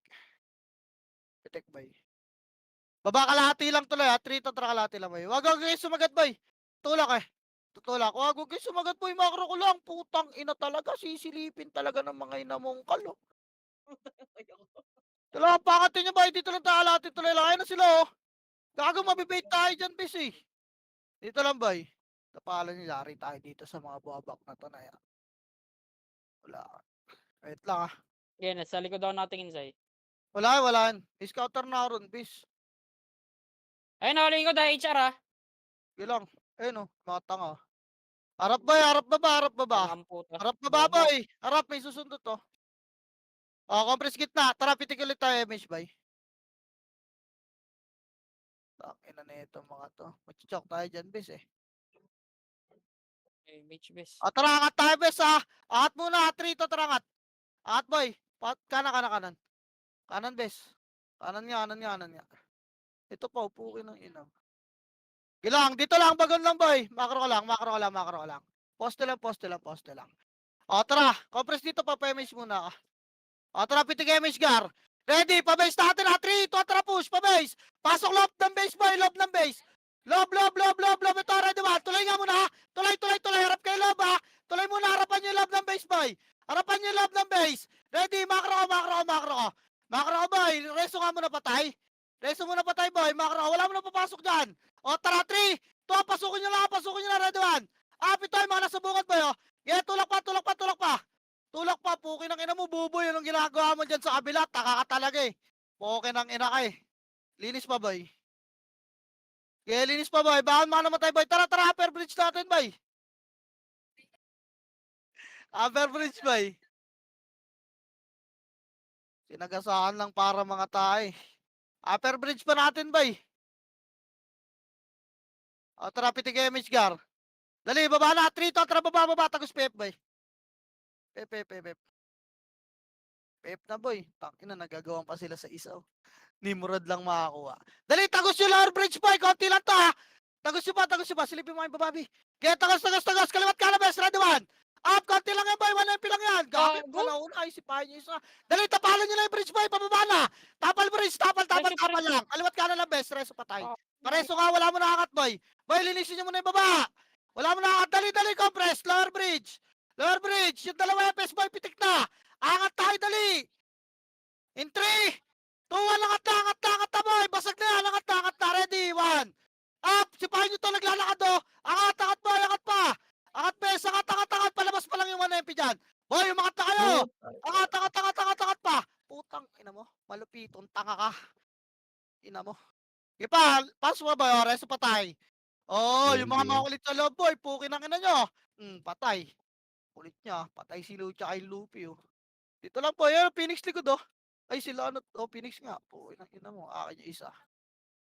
Speaker 3: Pitik, boy. Baba kalahati lang tuloy, ha. 3 to tara kalahati lang, boy. Wag kayo sumagat, boy. Tulak, eh. Tutulak. Wag kayo sumagat, boy. Makro ko lang. Putang ina talaga. Sisilipin talaga ng mga inamongkal, oh. Tula, pakatin nyo, boy. Dito lang tayo kalahati tuloy lang. Ayun na sila, oh. Gago, mabibait tayo dyan, bis, eh. Dito lang, boy. Tapalan nyo, lari tayo dito sa mga buwabak na to na yan. Wala. Wait lang, ah.
Speaker 2: Yan, sa likod daw nating inside.
Speaker 3: Wala. Scouter na ron, bis.
Speaker 2: Ayun, nakalingin ko dahil HR, ah.
Speaker 3: Gilang. Ayun, oh. Mga tanga. Harap, boy. Harap baba.
Speaker 2: Tangang puta.
Speaker 3: Harap baba,
Speaker 2: Bobo.
Speaker 3: boy. Harap, may susundot, oh. Compress kit na. Tara, pitik ulit tayo, MH, boy. Ina na ito, mga to. Machichok tayo dyan, bis, eh.
Speaker 2: Okay, Mitch best.
Speaker 3: Tara, angat tayo, bis, ha. Angat muna, 3 to, tara, angat. Angat, boy. Kanan. Kanan, bis. Kanan nga. Ito pa, upukin ng ina. Gilang, dito lang, bagon lang, boy. Makro ka lang. Poste lang. Tara, compress dito, pa-image muna ka. Tara, pitik image, Gar. Ready, pa-base natin, ha. 3, 2, tara, push, pa-base. Pasok loob ng base, boy, loob ng base. Loob. Ito, ready ba? Tuloy nga muna, ha. Tuloy. Harap kayo, loob, ha. Tuloy muna, harapan nyo yung loob ng base, boy. Harapan nyo yung loob ng base. Ready, makro ka. Makro ka, boy. Reso nga muna, patay. Boy. Makro ka. Wala mo na papasok dyan. Tara, 3, 2, pasukin nyo lang, ready one. Ito yung mga nasa bungad, boy, oh. Yeah, tulak pa. Tulak pa, pukin ng ina mo, buboy. Anong ginagawa mo dyan sa kabila? Taka ka talaga, eh. Pukin ng ina ka, eh. Linis pa, boy. Okay, linis pa, boy. Baka namatay, boy. Tara, upper bridge natin, boy. Upper bridge, boy. Sinagasaan lang para mga tayo. Upper bridge pa natin, boy. Tara, pitik image, Gar. Dali, baba na. 3 to, tara, baba. Tagus pep, boy. Pep na, boy. Tangina, nagagawan pa sila sa isaw. Nimrod lang makakuha. Dali, tagus yung lower bridge, boy. Konti lang to, ha. Tagus yung ba? Silipin mo yung bababi. Kaya tagus. Kaliwat ka na, best. Ready one. Up, konti lang yan, boy. 1 MP lang yan. Gagawin
Speaker 2: Gago.
Speaker 3: ko na una. Isipahin nyo isa. Dali, tapalan nyo na yung bridge, boy. Pababa na. Tapal bridge. Tapal lang. Kaliwat ka na lang, best. Reso patay. Pareso ka, wala mo nakakat, boy. Boy, linisin nyo muna yung baba. Wala mo nakakat. Dali, compress. Lower bridge. Yung dalawa FPS, boy. Pitik na. Angat tayo, dali. In 3, 2, 1, angat na, boy. Basag na yan, angat na. Ready, 1. Up, sipahin nyo to, naglalakad, oh. Angat, boy, angat pa. Angat, bes, angat. Palabas pa lang yung 1 MP dyan. Boy, umangat na kayo. Angat pa. Putang, ina mo. Malupitong tanga ka. Ina mo. Ipa, pass mo, boy. Reso patay. Yung mga makulit sa loob, boy. Pukin ang ina nyo. Patay. Kulit niya. Patay si Lu tsaka yung Luffy, oh. Dito lang po. Phoenix likod, oh. Ay, sila ano. Phoenix nga. Po, ina mo. Akin yung isa.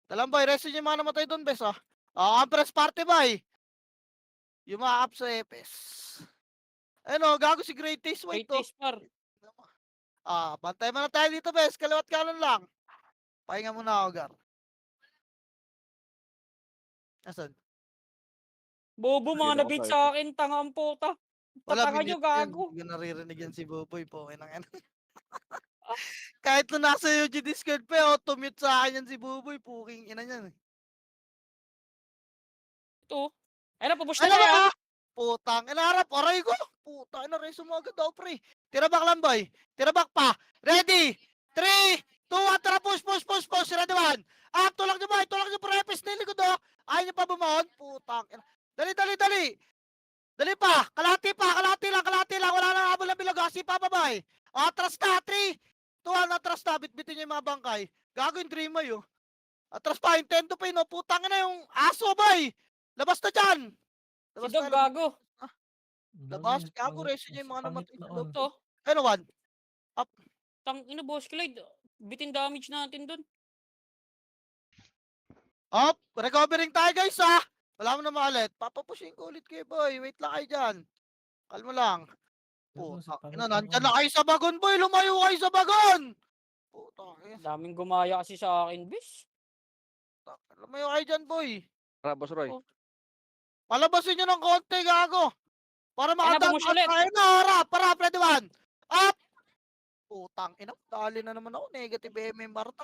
Speaker 3: Dalang, boy. Resto nyo yung mga namatay doon, bes, ah. Compress party, boy. Yung mga up sa EPS. Ayun, oh. Gago si Great Taste White, oh.
Speaker 2: Great par.
Speaker 3: Bantay mo na tayo dito, bes. Kaliwat kanan lang. Pahinga muna ako, Gar. Asan?
Speaker 2: Bobo,
Speaker 4: Hindi
Speaker 2: mga
Speaker 4: na ako
Speaker 2: nabit
Speaker 4: type.
Speaker 2: sa akin. Tangang puta.
Speaker 3: Wala,
Speaker 2: Tatanga nyo, gago.
Speaker 3: Hindi ko naririnig yan si Buboy po. Kahit na nasa UG Discord pa, auto-mute sa akin yan si Buboy. Puking ina niyan.
Speaker 2: Ito. Ayun na, papush na
Speaker 3: Ano
Speaker 2: tayo.
Speaker 3: ba? Putang ina harap. Aray ko. Putang ina, reso mo agad daw, pre. Tira back lang, boy. Tira back pa. Ready? 3, 2, 1, tara, push, push, push, push. Ready, 1. Up, tulak niyo, boy. Tulak niyo, prepes. Nili ko do. Ayaw niyo pa bumahon. Putang ina. Dali, dali, dali. Dali pa. Kalahati pa. Kalahati lang, kalahati lang. Wala na habol na bilog. Asi pa, babay. Atras na. 3, 2, 1, atras na. Bitbitin niyo yung mga bangkay. Gago yung Dreamer, yun. Atras pa. Intendo pa yun. Putang ina yung aso, boy. Labas na dyan.
Speaker 2: Si
Speaker 3: Labas
Speaker 2: Dog,
Speaker 3: na, labas.
Speaker 2: gago.
Speaker 3: Labas.
Speaker 1: Dami,
Speaker 3: Gago,
Speaker 1: pangit-
Speaker 3: reso niya yung mga
Speaker 1: pangit
Speaker 3: namatay
Speaker 1: na
Speaker 3: sa loob.
Speaker 1: on.
Speaker 2: Ito.
Speaker 3: Ano, one?
Speaker 2: Tang ina, boss Clyde. Bitin damage natin dun.
Speaker 3: Up, recovering tayo guys ha. Wala mo na maalit. Papapushing ko ulit kayo boy. Wait lang kayo dyan. Kalma lang.
Speaker 1: Pero si
Speaker 3: Puta,
Speaker 1: pangit
Speaker 3: ina,
Speaker 1: na
Speaker 3: nandyan
Speaker 1: on.
Speaker 3: na kayo sa bagon boy. Lumayo kayo sa bagon. Puta,
Speaker 2: Daming gumaya kasi sa akin, bis.
Speaker 3: lumayo kayo dyan boy.
Speaker 4: Tara, Boss Roy.
Speaker 2: Oh.
Speaker 3: Palabasin nyo ng konti gago. Para
Speaker 2: Ayun na,
Speaker 3: makadaan
Speaker 2: push ulit.
Speaker 3: tayo na. Harap, harap, ready one. Up. Putang ina, dali na naman ako. Negative MM Marta.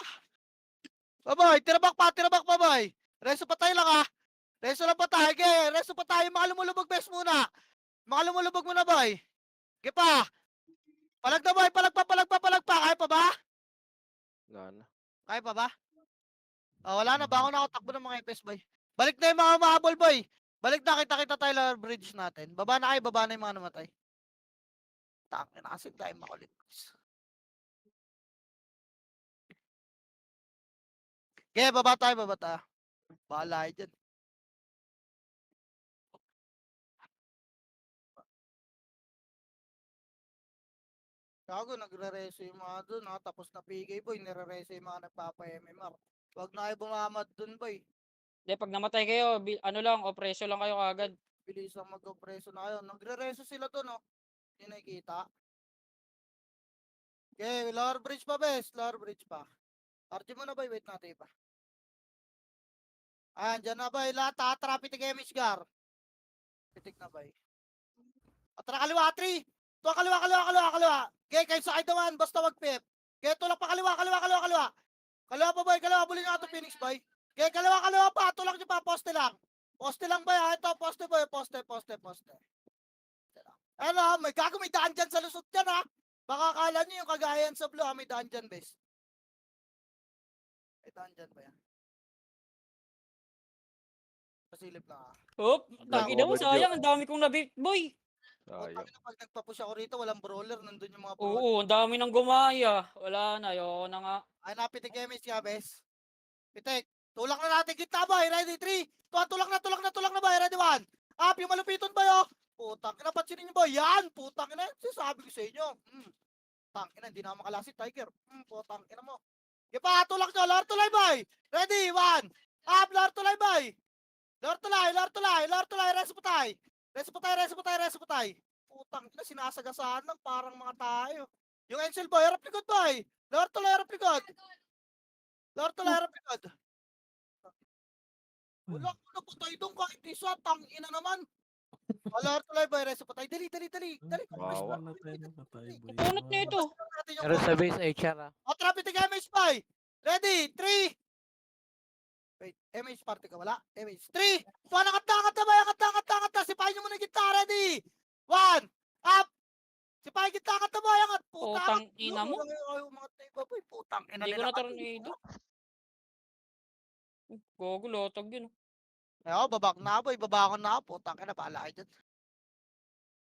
Speaker 3: Babay, tira back pa boy. Reso pa tayo lang ha. Reso lang pa tayo. Okay, reso pa tayo. Mga lumulubog best muna. Mga lumulubog muna boy. Okay pa. Palag na boy, palag pa. Kaya pa ba?
Speaker 4: Wala na.
Speaker 3: Kaya pa ba? Oh, wala na, bangon ako, takbo ng mga FPS boy. Balik na yung mga mahabol boy. Balik na, kita Tyler Bridge natin. Baba na kayo, baba na yung mga namatay. Tangin na kasi tayo makulit. Okay, baba tayo. Bahala kayo dyan. Gago, nagre-reso yung mga dun ha. Tapos na PK boy, nire-reso yung mga nagpapa-MMR. Huwag na kayo bumamad dun boy.
Speaker 2: Hindi, pag namatay kayo, ano lang, opreso lang kayo kagad.
Speaker 3: Bilis ang mag-preso na kayo. Nagre-reso sila dun oh. Hindi nakikita. Okay, lower bridge pa bes. Lower bridge pa. RG mo na boy, wait natin pa. Ayan, dyan na boy. Lahat ha, pitik Gar. Pitik na boy. Atra kaliwa, 3. Tuwa kaliwa. Okay, kayo sa kayo naman. Basta wag pip. Okay, tulak pa kaliwa. Kaliwa pa boy, kaliwa. Bulin nga ito Phoenix boy. Okay, kaliwa pa. Tulak nyo pa, poste lang. Poste lang boy ha. Ito, poste boy. Poste. Ano, may gago, may daan dyan sa lusot dyan ha. Baka akala nyo yung kagayan sa blue ha. May daan dyan, bes. May daan dyan ba yan? Pasilip lang ha.
Speaker 2: Hop,
Speaker 4: Gago
Speaker 2: tagi na mo,
Speaker 4: ka ba,
Speaker 2: sayang. Ang dami kong nabit, boy.
Speaker 4: Sayang.
Speaker 3: Pag nagpa-push ako rito, walang brawler. Nandun yung mga brawler.
Speaker 2: Oo, ang dami nang gumaya. Wala na, ayoko na nga.
Speaker 3: Ay, napitik MS ka, bes. Pitik. Tulak na natin kita boy. Ready, 3. Tulak na boy. Ready, 1. Up, yung malupiton boy, oh. Putang ina, pansinin niyo boy. Yan, putang ina. Sinasabi ko sa inyo. Putang ina, hindi na ako makalasi, Tiger. Putang ina mo. Okay pa, tulak nyo. Lord tulay boy. Ready, 1. Up, Lord tulay boy. Lord tulay. Reso patay. Putang ina, sinasagasaan lang. Parang mga tayo. Yung Encel boy, harap likod boy. Lord tulay, harap likod. Wala ko na patay doon kahit isa. Tangina naman. Lord tulay boy, reso patay. Dali.
Speaker 4: Wawa.
Speaker 1: Wala tayo ng patay, boy.
Speaker 2: Punot na ito.
Speaker 5: Pero sa base HR ah.
Speaker 3: O, trapit ng MH boy. Ready, 3. Wait, MH party ka wala? MH. 3. So, angat na. Sipahin nyo muna yung gitna. Ready. 1. Up. Sipahin gitna, angat na boy. Angat.
Speaker 2: Putang ina mo.
Speaker 3: Ayaw, umangat na iba boy. Putang ina
Speaker 2: Hindi ko
Speaker 3: nila.
Speaker 2: na tornado. Gogo, lotog yun.
Speaker 3: Ayaw, babak na boy. Babakon na. Putang ina, bahala kayo dyan.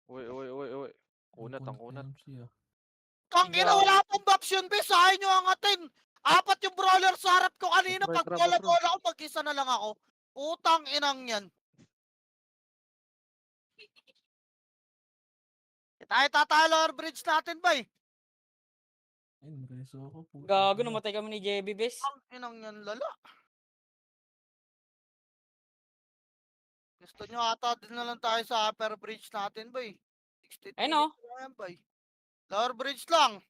Speaker 4: Uy. Kunat, ang kunat.
Speaker 3: Tang ina, wala pang option be. Sahin nyo angatin. 4 yung brawler sa harap ko kanina.
Speaker 4: Boy,
Speaker 3: Pag
Speaker 4: tara,
Speaker 3: bola
Speaker 4: bro.
Speaker 3: ako, mag-isa na lang ako. Putang inang yan. Tayo lower bridge natin ba eh.
Speaker 1: Ayun, reso ako. puta
Speaker 2: Gago,
Speaker 1: na.
Speaker 2: namatay kami ni JB, bes.
Speaker 3: Ang inang yan lala. Gusto nyo ata din na lang tayo sa upper bridge natin ba eh. 63
Speaker 2: Ayun, oh.
Speaker 3: na yan, ba eh. Lower bridge lang.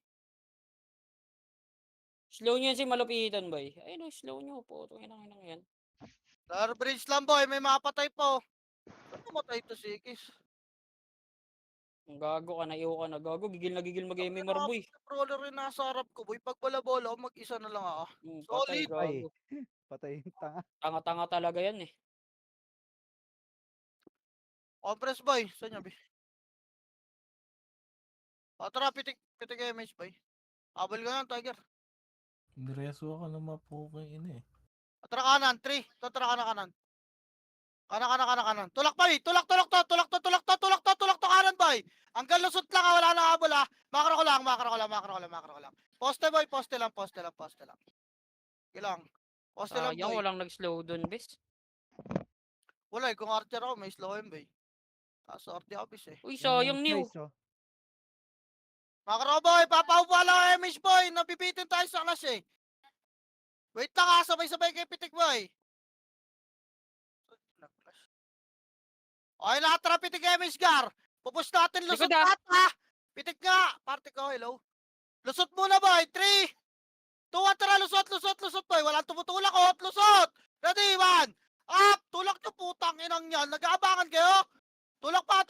Speaker 2: Slow nyo yan si malupitan, boy. Ayun, slow nyo po. Inang yan.
Speaker 3: Lower bridge lang boy. May mapatay po. Saan namatay to si Ikis?
Speaker 2: Ang gago ka, naiho ka na. Gago, gigil na gigil mag-MMR, boy.
Speaker 3: Brawler rin nasa harap ko, boy. Pag bola-bola, ako mag-isa na lang ako.
Speaker 2: Patay,
Speaker 3: Solid.
Speaker 5: Ay,
Speaker 2: gago.
Speaker 5: patay yung tanga.
Speaker 2: Tanga-tanga talaga yan eh.
Speaker 3: Compress, boy. Saan niya, boy? Tara, pitik image, boy. Abal ka yan, Tiger.
Speaker 1: Nireso ako ng mapukay ina eh.
Speaker 3: Tara kanan, 3. Tara kanan. Kanan. Tulak, boy. Tulak to, kanan, boy. Hanggang lusot lang, wala na habol, ha. Makro ko lang. Poste, boy. Poste lang. Ilang. Poste lang,
Speaker 2: Sayang,
Speaker 3: boy.
Speaker 2: walang nag-slow doon, bes.
Speaker 3: Wala, kung archer ako, may slow him, boy. Sorte ako, bis, eh.
Speaker 2: Uy, sayang, New.
Speaker 5: Nice, oh.
Speaker 3: Makro, boy. Papaupa lang ang image, boy. Nabibitin tayo sa clash, eh. Wait lang, ha. Sabay-sabay kay pitik, boy. Okay, lahat tara pitik image, Gar. Pupush natin lusot
Speaker 2: Likod, ah.
Speaker 3: lahat, ha. Pitik nga. Party ko, hello. Lusot muna, boy. 3, 2, 1, tara. Lusot, boy. Walang tumutulak, oh. Lusot. Ready, 1. Up. Tulak nyo, putang inang yan. Nag-aabangan kayo. Tulak pa.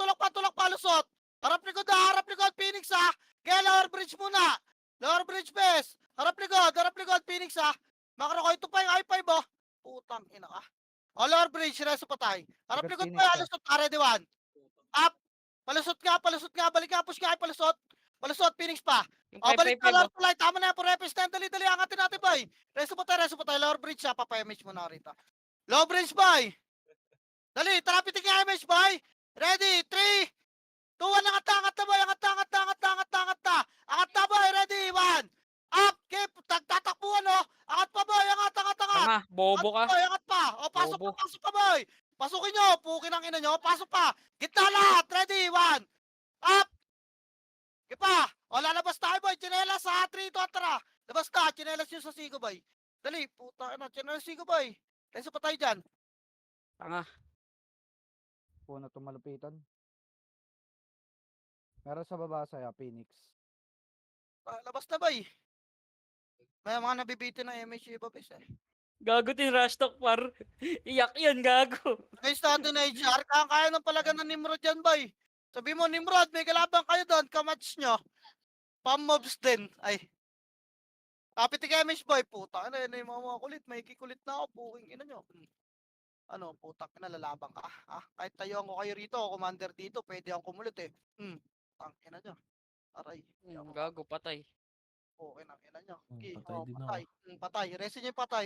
Speaker 3: Lusot. Harap likod, Phoenix, ha. Kaya lower bridge muna. Lower bridge, best. Harap likod, Phoenix, ha. Makro ko, ito pa yung i5, oh. Putang ina ka. O, lower bridge, reso patay. Harap
Speaker 5: Agad
Speaker 3: likod
Speaker 5: Phoenix,
Speaker 3: pa,
Speaker 5: ah.
Speaker 3: lusot, ready, 1. Up. Palusot nga. Balik nga, push nga, palusot, Phoenix pa.
Speaker 2: Yung
Speaker 3: O, balik
Speaker 2: 555,
Speaker 3: na,
Speaker 2: oh.
Speaker 3: Lord Light. Tama na yan, for repes na. Dali, angatin natin, boy. Reso patay. Lower bridge, ha. Papa-image mo na rito. Lower bridge, boy. Dali, tara, pitik nga image, boy. Ready, 3, 2, 1, angat na, boy. Angat na, boy. Ready, 1. Up, keep, tatakbuhan, oh. Angat pa, boy. Angat.
Speaker 2: Tanga, bobo ka.
Speaker 3: Angat pa. O, pasok
Speaker 2: Bobo.
Speaker 3: pa, boy. Pasukin nyo. Pukin ang ina nyo. Pasok pa. Gitna lahat. Ready, 1. Up. Kipa. O, lalabas tayo, boy. Chinelas, ha. 3, 2, tara. Labas na. Chinelas nyo sa sigo, boy. Dali, puta na. Chinelas sigo, boy. Reso pa tayo dyan.
Speaker 2: Tanga.
Speaker 5: Puno tumalupitan. Meron sa baba sa'yo, Phoenix.
Speaker 3: Labas na, boy. May mga nabibitin na MH iba, bes, eh.
Speaker 2: Gago tin rush talk, par. Iyak yan, gago.
Speaker 3: Guys, natin na HR. Kaya ng palagan ng Nimrod dyan, boy. Sabi mo, Nimrod, may kalabang kayo doon. Kamatch nyo. Pam-mobs din. Ay. Kapit kay MH, boy. Puta, ano yun yung mga kulit. May kikulit na ako. Puking ina nyo. Ano, putak na, lalabang ka. Ah, kahit tayuan ko kayo rito, commander dito, pwede akong kumulit, eh. Tangin na nyo. Aray.
Speaker 2: Gago, patay.
Speaker 3: Okay na, ina nyo. Okay,
Speaker 1: Patay din
Speaker 3: patay. Patay. Resin nyo yung patay.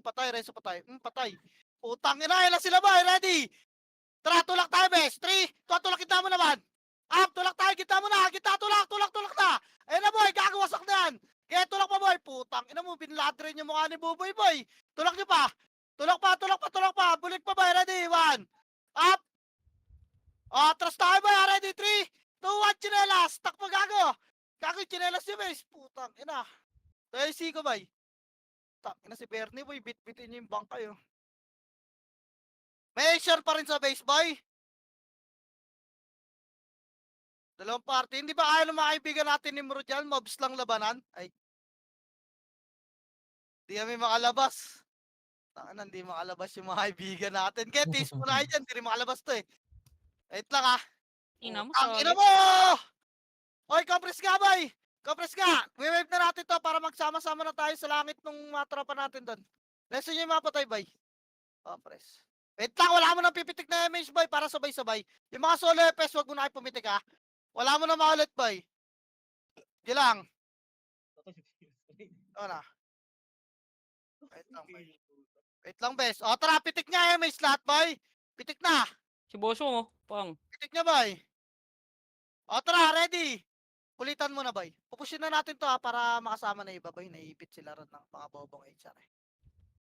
Speaker 3: Patay. Reso patay. Patay. Putang ina, ilan sila ba? Ready? Tara, tulak tayo, bes. 3, tulak kita mo naman. Up, tulak tayo, kita mo na. Kita, tulak na. Ayun na, boy, gagawasak na yan. Kaya tulak pa, boy. Putang ina mo, binladrin yung mukha ni Buboy, boy. Tulak nyo pa. Tulak pa. Bulik pa, boy. Ready? 1. Up. Atras tayo, boy. Ready? 3, 2, 1, chinelas. Takpa, gago. Gago yung chinelas niyo, boys. Putang ina. Tayo si ko, boy. Putang ina si Bernie, boy. Bit-bitin niyo yung bank kayo. May share pa rin sa base, boy. Dalawang party. Hindi ba kaya ng mga kaibigan natin ni Muro dyan? Mobs lang labanan? Ay. Hindi kami makalabas. Tangan, hindi makalabas yung mga kaibigan natin. Kaya tease mo na kayo dyan. Hindi rin makalabas to, eh. Wait lang, ha.
Speaker 2: Ina mo,
Speaker 3: Ina
Speaker 2: sorry.
Speaker 3: mo! Oy, compress ka, boy! Compress ka! We-wave na natin to para magsama-sama na tayo sa langit ng mga tropa natin doon. Lesson nyo yung mga patay, boy. Compress. Wait lang, wala mo nang pipitik na image, boy, para sabay-sabay. Yung mga solo FPS, wag mo na kayo pumitik, ha. Wala mo na maulit, boy. Di lang. Ano na? Wait lang, boy. Wait lang, bes. O, tara, pitik nga image lahat, boy. Pitik na.
Speaker 2: Si Boso mo, pang.
Speaker 3: Pitik niya, boy. O, tara, ready. Kulitan mo na, boy. Pupushin na natin to, ha, para makasama na iba, boy. Naiipit sila ron ng mga bobong HR, eh.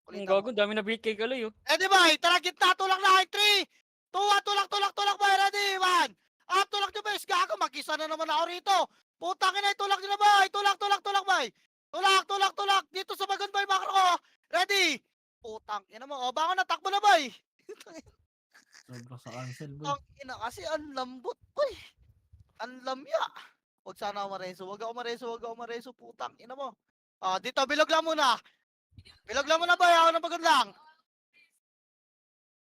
Speaker 2: Ang
Speaker 3: Kulitan
Speaker 2: gago,
Speaker 3: mo.
Speaker 2: dami na beat kay Kaloy, oh.
Speaker 3: Ready, boy. Tara, gitna. Tulak na. 3, 2, 1. Tulak, boy. Ready, 1. Up, tulak nyo, boys. Gago, mag-isa na naman ako rito. Putang ina, tulak nyo na, boy. Tulak, boy. Tulak. Dito sa bagon, boy. Makro ko. Ready. Putang ina mo. O, baka na, takbo na, boy.
Speaker 1: Sobra sa cancel, boy.
Speaker 3: Ang ina kasi ang lambot, boy. Ang lamya. Huwag sana ako mareso. Huwag ako mareso. Putang ina mo. Dito, bilog lang muna. Boy. Ako na bagon lang.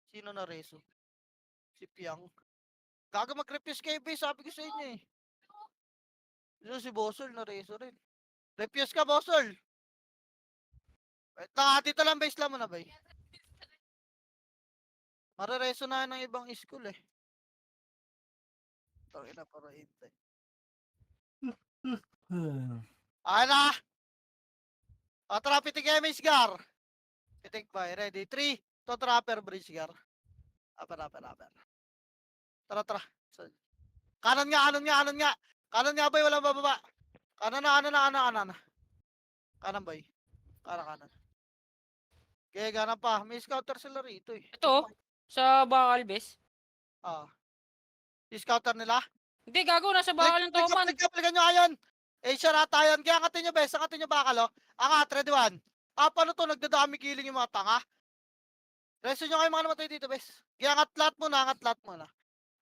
Speaker 3: Sino na reso? Si Piang. Gago mag-refuse kay base, sabi ko sa inyo eh. Yun si Bosol, na-reso rin. Refuse ka, Bosol. Wait lang, dito lang base lang muna, bay. Mare-reso na ng ibang school eh. Tangina para hintay. Ay na! O, tara, pitik MH Gar. Pitik bay, ready? 3, to trapper bridge Gar. Aper. Tara. Kanan nga. Kanan nga bay, walang bababa. Kanan. Kanan bay. Kanan. Okay, kanan pa. May scouter sila rito eh.
Speaker 2: Ito, sa bakal, bes.
Speaker 3: Ah. Scouter nila?
Speaker 2: Hindi, gago, nasa bakal ng Toman.
Speaker 3: Balikan nyo ngayon. Asia rata yan. Kaya angatin nyo, bes. Angatin nyo bakal, oh. Angat, ready one. Paano to? Nagdadami kiling yung mga tanga. Reso nyo kayo mga namatay dito, bes. Kaya angat lahat muna.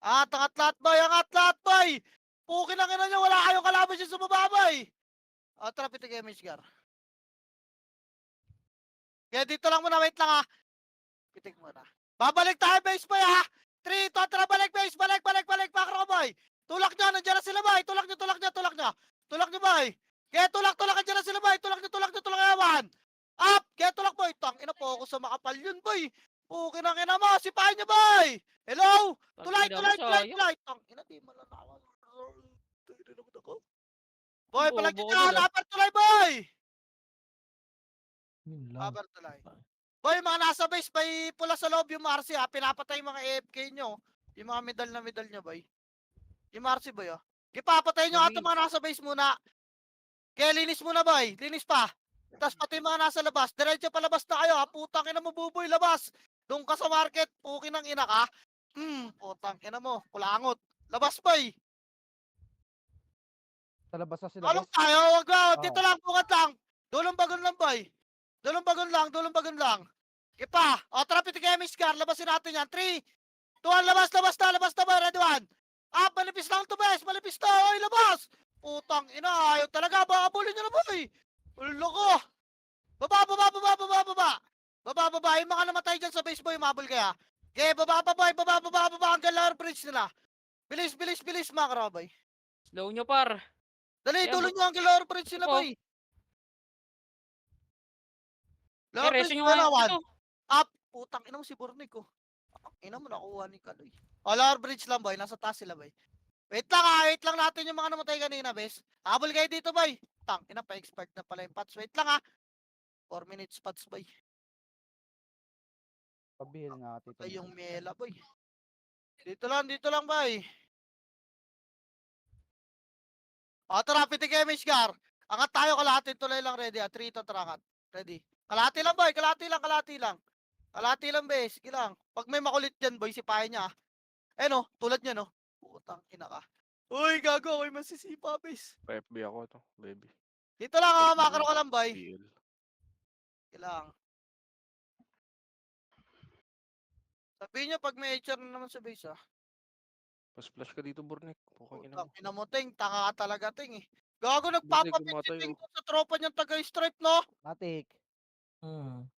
Speaker 3: Angat lahat, boy. Pukin ang ina nyo. Wala kayong kalaban siya sa bababay. O, tara, pitik MH Gar. Kaya dito lang muna. Wait lang, ha. Pitik muna. Babalik tayo, base boy, ha. 3, 2, tara, balik, base. Balik, back, boy. Tulak nyo, nandiyan na sila, boy. Tulak nyo, boy. Kaya tulak, nandiyan na sila, boy. Tulak nyo, yawan. Up! Kaya tulak, boy. Tang, ina po ako sa makapal yun, boy. Pukin ang ina mo. Sipahin nyo, boy. Hello? Tulay. Tang, ina, di malalaman. Boy,
Speaker 2: Bobo
Speaker 3: palagi
Speaker 2: ka
Speaker 3: ka.
Speaker 2: dun, ah.
Speaker 3: Lapar tulay, boy.
Speaker 1: Yun lang.
Speaker 3: Lapar tulay. Boy, mga nasa base, may pula sa loob yung RC, ha. Pinapatay yung mga AFK nyo. Yung mga medal nyo, boy. Yung RC, boy, oh. Ipapatay nyo ato mga nasa base muna. Kaya linis muna, boy. Linis pa. Tapos pati yung mga nasa labas. Diretso palabas na kayo, ha. Putang ina mo, buboy, labas. Doon ka sa market. Pukin ng ina ka. Putang ina mo. Kulangot. Labas, boy.
Speaker 5: Sa labas na sila,
Speaker 3: Along
Speaker 5: bes.
Speaker 3: tayo. Wag ba.
Speaker 5: Oo.
Speaker 3: Dito lang. Bukat lang. Dulong bagon lang, boy. Dulong bagon lang. Ipa. O, tara, pitik kaya, Miss Car. Labasin natin yan. 3, 2, 1, labas na, boy. Ready, 1. Up, malipis lang to, bes. Malipis to. Oy, labas. Putang ina. Ayaw talaga. Baka bulin nyo na, boy. Ulo ko. Baba. Yung mga namatay dyan sa base, boy. Mabul kaya. Okay, baba, boy. Baba. Hanggang lower bridge nila. Bilis, mga karaboy.
Speaker 2: Slow nyo, par.
Speaker 3: Dali,
Speaker 2: Kaya
Speaker 3: tulong nyo hanggang lower bridge nila,
Speaker 2: Oo.
Speaker 3: boy.
Speaker 2: Eh,
Speaker 3: Lower
Speaker 2: reso
Speaker 3: bridge
Speaker 2: nyo nga
Speaker 3: nila, 1.
Speaker 2: ito.
Speaker 3: Up. Putang ina mo si Bornick, oh. Ina mo, nakuha ni Kaloy. O, lower bridge lang, boy. Nasa taas sila, boy. Wait lang natin yung mga namatay kanina, bes. Habol kayo dito, boy. Tang, ina pa, expert na pala yung pats. Wait lang, ha. 4 minutes pats, boy.
Speaker 5: Pabihil nga ate.
Speaker 3: Ay, yung Mela, boy. Dito lang, boy. O, tara, pitik kayo, Miss Gar. Angat tayo, kalahati. Tuloy lang, ready, ha. 3 to tara, angat. Ready. Kalahati lang, boy. Kalahati lang, bes. Sige lang. Pag may makulit dyan, boy, sipahin niya, ha. Eh, no. Tulad niya, no. Putang ina ka. Uy, gago. Ako'y masisipa, bes.
Speaker 4: Pa-FB ako to, baby.
Speaker 3: Dito lang, ha.
Speaker 4: FB
Speaker 3: Makaro ka lang, boy.
Speaker 4: PL.
Speaker 3: Kailangan. Sabihin niyo pag may HR na naman sa base, ah.
Speaker 4: Pa-splash ka dito, Bornek. Pukang ina mo.
Speaker 3: Ina mo, Ting. Tanga ka talaga, Ting, eh. Gago,
Speaker 4: Hindi,
Speaker 3: nagpapapit
Speaker 4: gumatayo.
Speaker 3: si Ting sa tropa niyang taga-stripe, no?
Speaker 5: Matik.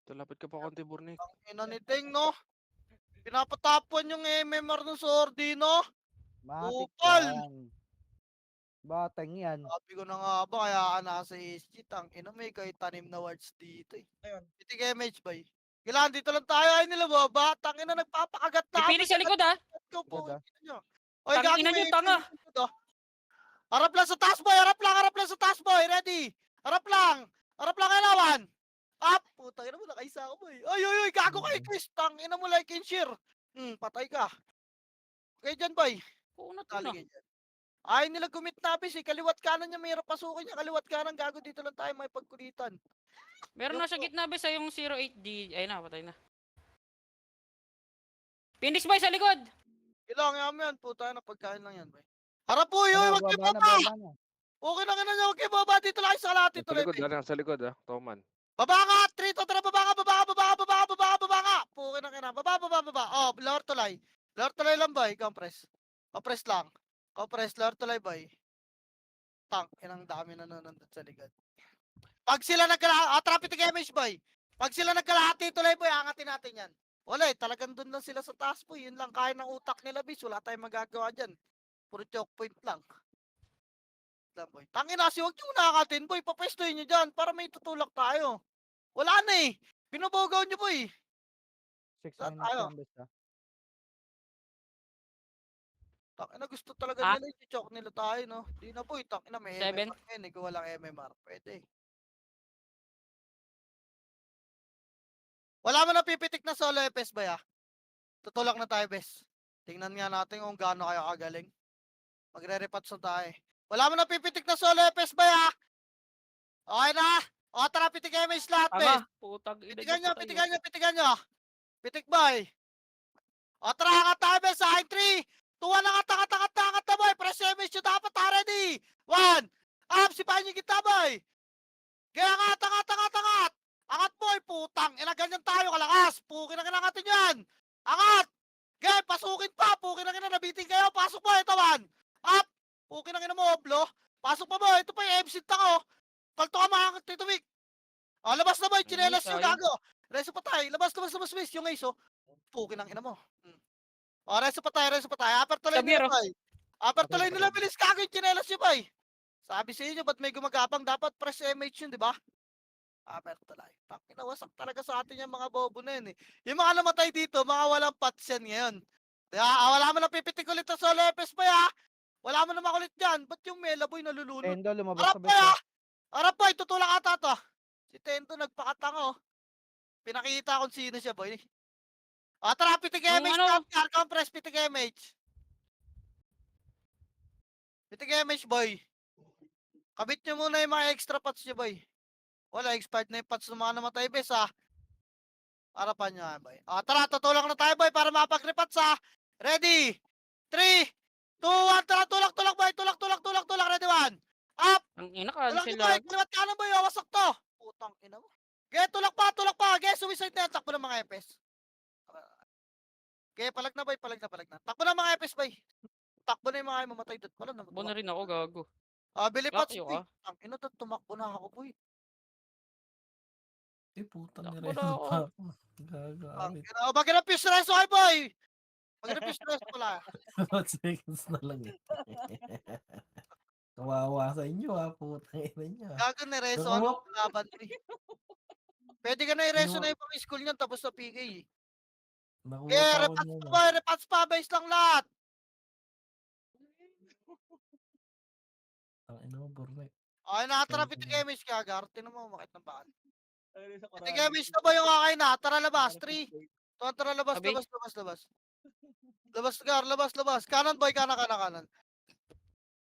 Speaker 4: Talapit ka pa konti, Bornek.
Speaker 3: Ang ina ni Ting, no? Pinapatapuan yung MMR ng Sordi, no?
Speaker 5: Matik
Speaker 3: Upal!
Speaker 5: yan. Batang yan.
Speaker 3: Sabi ko na nga ba, kaya ka nasa SG, tang ina may kay tanim na words dito, eh. Ayun. Pitik MH, bay. Kailangan dito lang tayo, ay nila ba? Batang ina, nagpapakagat na
Speaker 2: Ipili sa likod, ha.
Speaker 3: Ko po.
Speaker 5: Ganda.
Speaker 3: Oy,
Speaker 2: Tangina
Speaker 3: gago,
Speaker 2: nyo,
Speaker 3: may
Speaker 2: tanga.
Speaker 3: ipili dito. Harap lang sa taas, boy. Harap lang sa taas, boy. Ready? Harap lang kailangan. Up. Putang ina mo, nakaisa ako, boy. Oy, gago kay Chris. Tang ina mo, like and share. Patay ka. Okay dyan, boy.
Speaker 2: Una to na.
Speaker 3: Taligay dyan. Ay, nila gumit na, bis, eh. Kaliwat kanan niya, mayroon pasukin niya. Kaliwat kanan, gago. Dito lang tayo, may pagkulitan.
Speaker 2: Meron na sa gitna, bes, sa yung 08D. Ay na, patay na. Phoenix, boy, sa likod.
Speaker 3: Kailangan mo yan, puta na pagkain lang yan, boy. Harap po,
Speaker 5: Ano,
Speaker 3: wag kayo baba. Okay na nga na, okay, baba. Dito lang kayo sa kalahati.
Speaker 4: Sa likod, sa likod, ha. Toman.
Speaker 3: Baba nga! 3, tara, baba nga! Pukin na kina. Baba. Oh, lower tulay. Lower tulay lang, boy. Compress. Compress lang. Lower tulay, boy. Tang, inang dami na nandun sa likod. Pag sila nagkalahati, trapit ng MH, boy. Pag sila nagkalahati tulay, boy, angatin natin yan. Wala eh, talagang dun lang sila sa taas boy. Yun lang kaya ng utak nila, bis. Wala tayong magagawa dyan. Puro choke point lang. Lang, boy. Tangina, si huwag nyo nakakatin, boy. Papwestuhin nyo dyan para may tutulak tayo. Wala na eh. Binubugaw nyo, boy.
Speaker 5: 6
Speaker 3: Saan
Speaker 5: minutes
Speaker 3: tayo?
Speaker 5: lang bes ah.
Speaker 3: Tangina, gusto talaga
Speaker 2: Ah?
Speaker 3: nila. I-choke nila tayo, no? Di na, boy. Tangina, may
Speaker 2: 7?
Speaker 3: MMR ngayon. Eh, kung walang MMR, pwede. Wala mo napipitik na solo FS ba ya? Tutulak na tayo, bes. Tingnan nga natin kung gaano kayo kagaling. Magre-repats na tayo. Wala mo napipitik na solo FS ba ya? Okay na? O, tara, pitik MH lahat, bes.
Speaker 2: Tanga, putang ina
Speaker 3: Pitigan
Speaker 2: niyo
Speaker 3: nyo,
Speaker 2: patay.
Speaker 3: pitigan nyo, pitigan nyo. Pitik, boy. O, tara, angat tayo, bes. Sa akin, 3. 2, 1, angat na, boy. Press MH nyo dapat, ha, ready. 1. Up, sipahin nyo yung kita, boy. Kaya angat. Angat, boy, putang. Ina, ganyan tayo, kalakas. Pukin na kinangatin yan. Angat. Game, pasukin pa. Pukin na kina, nabiting kayo. Pasok mo, ito, 1. Up. Pukin na kina mo, oblo. Pasok pa, boy. Ito pa yung MC tako. Palto ka mga Tito Vic. O, labas na, boy. Chinelas yung
Speaker 2: sayang.
Speaker 3: gago. Reso pa tayo. Labas, miss. Yung ace, oh. Pukin ang ina mo. O, reso pa tayo. Upper tuloy
Speaker 2: Sabier,
Speaker 3: nila,
Speaker 2: oh.
Speaker 3: boy. Upper tuloy nila, bilis kago yung chinelas nyo, boy. Sabi sa inyo, ba't may gumagapang? Dapat press MH yun, di ba? Upper tuloy. Pakina, wasak talaga sa atin yung mga bobo na yun, eh. Yung mga namatay dito, mga walang pats yan ngayon. Diba? Wala mo nang pipitik ulit sa solo FS pa, ya. Wala mo na makulit dyan. Ba't yung Mela Boy nalulunod?
Speaker 5: Tendo lumabas
Speaker 3: Harap
Speaker 5: sa
Speaker 3: pa,
Speaker 5: bes
Speaker 3: ya.
Speaker 5: ah.
Speaker 3: Harap, boy. Tutulak ata to. Si Tendo nagpakatanga, oh. Pinakita kung sino siya, boy. Tara, pitik
Speaker 2: Yung
Speaker 3: MH
Speaker 2: ano?
Speaker 3: na. Compress, pitik MH. Pitik MH, boy. Kabit nyo muna yung mga extra pots nyo, boy. Wala, expired na yung pots ng mga namatay, bes, ah. Harapan nyo, boy. Tara, tutulak na tayo, boy, para mapag-repats, ha. Ready? 3, 2, 1, tara, tulak, boy. Tulak. Ready, 1. Up!
Speaker 2: Ang ina,
Speaker 3: Tulak
Speaker 2: cancel
Speaker 3: nyo, boy.
Speaker 2: lang.
Speaker 3: Kaliwat kanan, boy. Wasak to. Putang ina mo. Okay, tulak pa. Okay, suicide na yan. Takbo ng mga FS. Okay, palag na, boy. Palag na. Takbo ng mga FS, boy. Takbo na yung mga mamatay doon. Wala na.
Speaker 2: Takbo na rin ako, gago.
Speaker 3: Billy Pats,
Speaker 2: Kakyo
Speaker 3: boy.
Speaker 2: ka.
Speaker 3: Ang ina to, tumakbo na ako, boy.
Speaker 1: Putang
Speaker 2: Takbo
Speaker 1: ina
Speaker 2: na ako.
Speaker 1: pa ako. Gagamit.
Speaker 3: Mag-refuse reso kayo, boy. Mag-refuse reso pala.
Speaker 1: 1 seconds na lang eh. Kawawa sa inyo putang ina niya.
Speaker 3: Gago ni reso
Speaker 1: Naku,
Speaker 3: ano laban, pre. Pwede ka na i-reso
Speaker 1: Ano?
Speaker 3: na yung pang school niyan tapos na PK, eh.
Speaker 1: Nakuha pa ako
Speaker 3: Repats
Speaker 1: niyan.
Speaker 3: pa, boy. Repats pa. Base lang lahat.
Speaker 1: Ang ina mo, Bornek.
Speaker 3: Okay, nakatara
Speaker 1: Sorry,
Speaker 3: pitik
Speaker 1: sorry.
Speaker 3: image ka, Gar. Tinan mo, makit ng baan. Pitik image na ba yung kakay na? Tara, labas. 3. Tara, labas.
Speaker 2: Sabi?
Speaker 3: Labas, Gar. Labas. Kanan, boy. Kanan.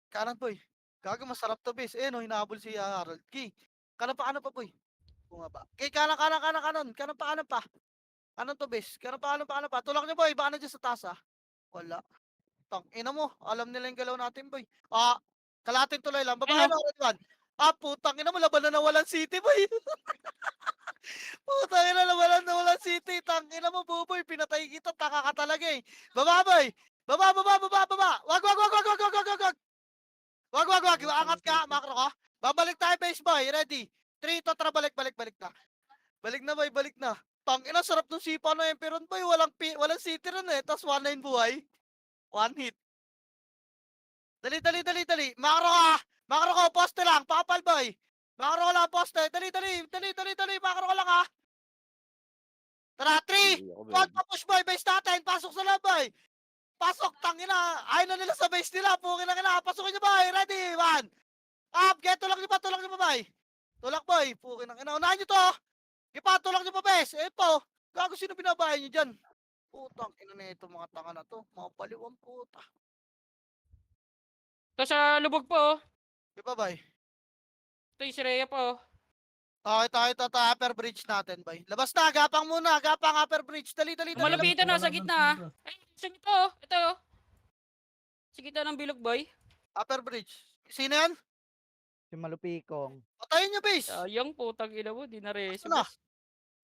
Speaker 3: Kanan, boy. Gago, masarap to, base. No, hinahabol si Harold. Key. Kanan pa, boy. Bumaba. Key, kanan. Kanan pa. Kanan to, base. Kanan pa. Tulak niyo, boy. Baka nandiyan sa taas, ah. Wala. Tang ina mo, alam nila yung galaw natin, boy. Kalating tuloy lang. Babae
Speaker 2: Ano?
Speaker 3: na, Red 1. Putang ina mo, laban na nawalan City, boy. Putang ina, nawalan City. Tang ina mo, buboy, pinatay kita, taka ka talaga, eh. Baba, boy. Baba. Wag. Angat ka, makro ka. Babalik tayo, base, boy. Ready? 3, to, tara, balik na. Balik na, boy, Tang ina, sarap nung sipa na Emperon, boy. Walang City rin, eh. Tas 1-9 buhay. 1 hit. Dali. Makro ka, poste lang. Pakapal, boy. Makro ka lang, poste. Dali. Makro ka lang, ha. Tara, 3.
Speaker 4: Hindi ako,
Speaker 3: Huwag
Speaker 4: baby.
Speaker 3: pa push, boy. Base natin. Pasok sa loob, boy. Pasok, tangina. Ayaw na nila sa base nila. Pukin na kina. Pasukin nyo, boy. Ready? 1. Up. Get, tulak nyo pa, boy. Tulak, boy. Pukin na kina. Unahin nyo to. Gipa, tulak nyo pa, base. Po. Gago, sino binabahay nyo dyan? Putang ina na ito, mga tanga na to. Mga baliwang puta.
Speaker 2: Ito sa lubog po, oh.
Speaker 3: Di ba, boy?
Speaker 2: Ito yung si Rhea po, oh.
Speaker 3: Ito, upper bridge natin, boy. Labas na, gapang muna, upper bridge. Dali.
Speaker 2: Malapitan na sa gitna, ah. Ay, sa ito, oh. Ito, oh. Sa gitna ng bilog, boy.
Speaker 3: Upper bridge. Sino yan?
Speaker 5: Si Malupikong.
Speaker 3: Patayin nyo, base.
Speaker 2: Sayang, putang ina mo, di na reso,
Speaker 3: Ano na?
Speaker 2: bes.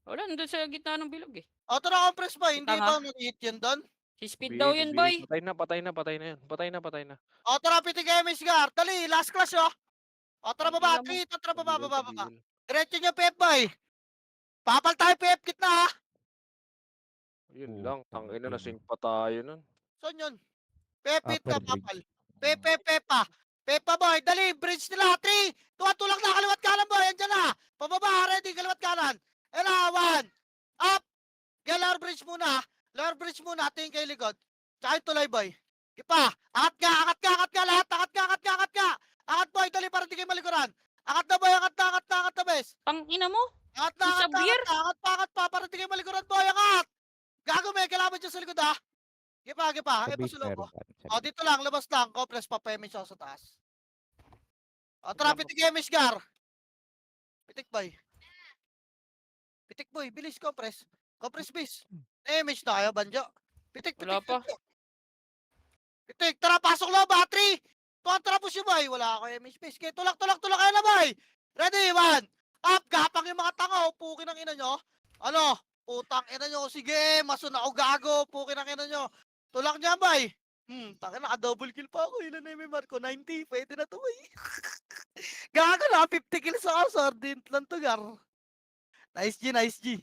Speaker 2: Wala, nandun sa gitna ng bilog, eh.
Speaker 3: Auto na compress, boy. Hindi
Speaker 2: Tanga.
Speaker 3: ba nag-hit yun doon?
Speaker 2: Si Speed daw yun, boy.
Speaker 4: Patay na yan. Patay na.
Speaker 3: Auto na pitik MH, Gar. Dali, last clash, oh. Auto na
Speaker 2: Ang
Speaker 3: baba.
Speaker 2: ina mo.
Speaker 3: 3, tara baba.
Speaker 4: Tigil.
Speaker 3: Diretso nyo, Pep, boy. Papal tayo, Pep. Kitna, ha.
Speaker 4: Yun lang,
Speaker 5: Putang
Speaker 4: tangina
Speaker 5: ina.
Speaker 4: nasing pa tayo nun.
Speaker 3: Saan yun? Pepit ka,
Speaker 5: Upper bridge.
Speaker 3: papal. Pepa. Pepa boy, dali, bridge nila. 3, 2, tulak na, kaliwat kanan boy, andyan na. Pababa, ready, kaliwat kanan. And 1, up. Kaya lower bridge muna, tingin kay likod. Tsaka yung tuloy boy. Ipa, angat ka, lahat, angat ka. Angat boy, dali, para di kayo malikuran. Angat na boy, angat na, bes.
Speaker 2: Tangina mo.
Speaker 3: Angat
Speaker 2: Si Xavier?
Speaker 3: pa, para di kayo malikuran boy, angat. Gago, may kalaban dyan sa likod ha. Gipa,
Speaker 5: Sa
Speaker 3: eh,
Speaker 5: base
Speaker 3: pasulo
Speaker 5: meron
Speaker 3: mo.
Speaker 5: pa.
Speaker 3: O, dito lang, labas lang. Complex pa, pemage ako sa taas. O, tara,
Speaker 2: Wala
Speaker 3: pitik Emish, Gar. Pitik boy, bilis, compress. Compress base. Emish na kayo, banjo. Pitik.
Speaker 2: Wala pa.
Speaker 3: Pitik, tara, pasok lang, battery. Tuwan, tara, push yung boy. Wala ako, Emish base. Kaya tulak kayo na, boy. Ready, 1. Up, gapang yung mga tanga, oh. Pukin ang ina nyo. Ano? Putang ina nyo. Sige, masun ako gago. Pukin ang ina nyo. Tulak niya, boy. Taka naka-double kill pa ako. Ilan na yung Marco? 90. Pwede na to, boy. Gago na, 50 kills ako. Sardine lang to, Gar. Nice G.
Speaker 2: Nice yun.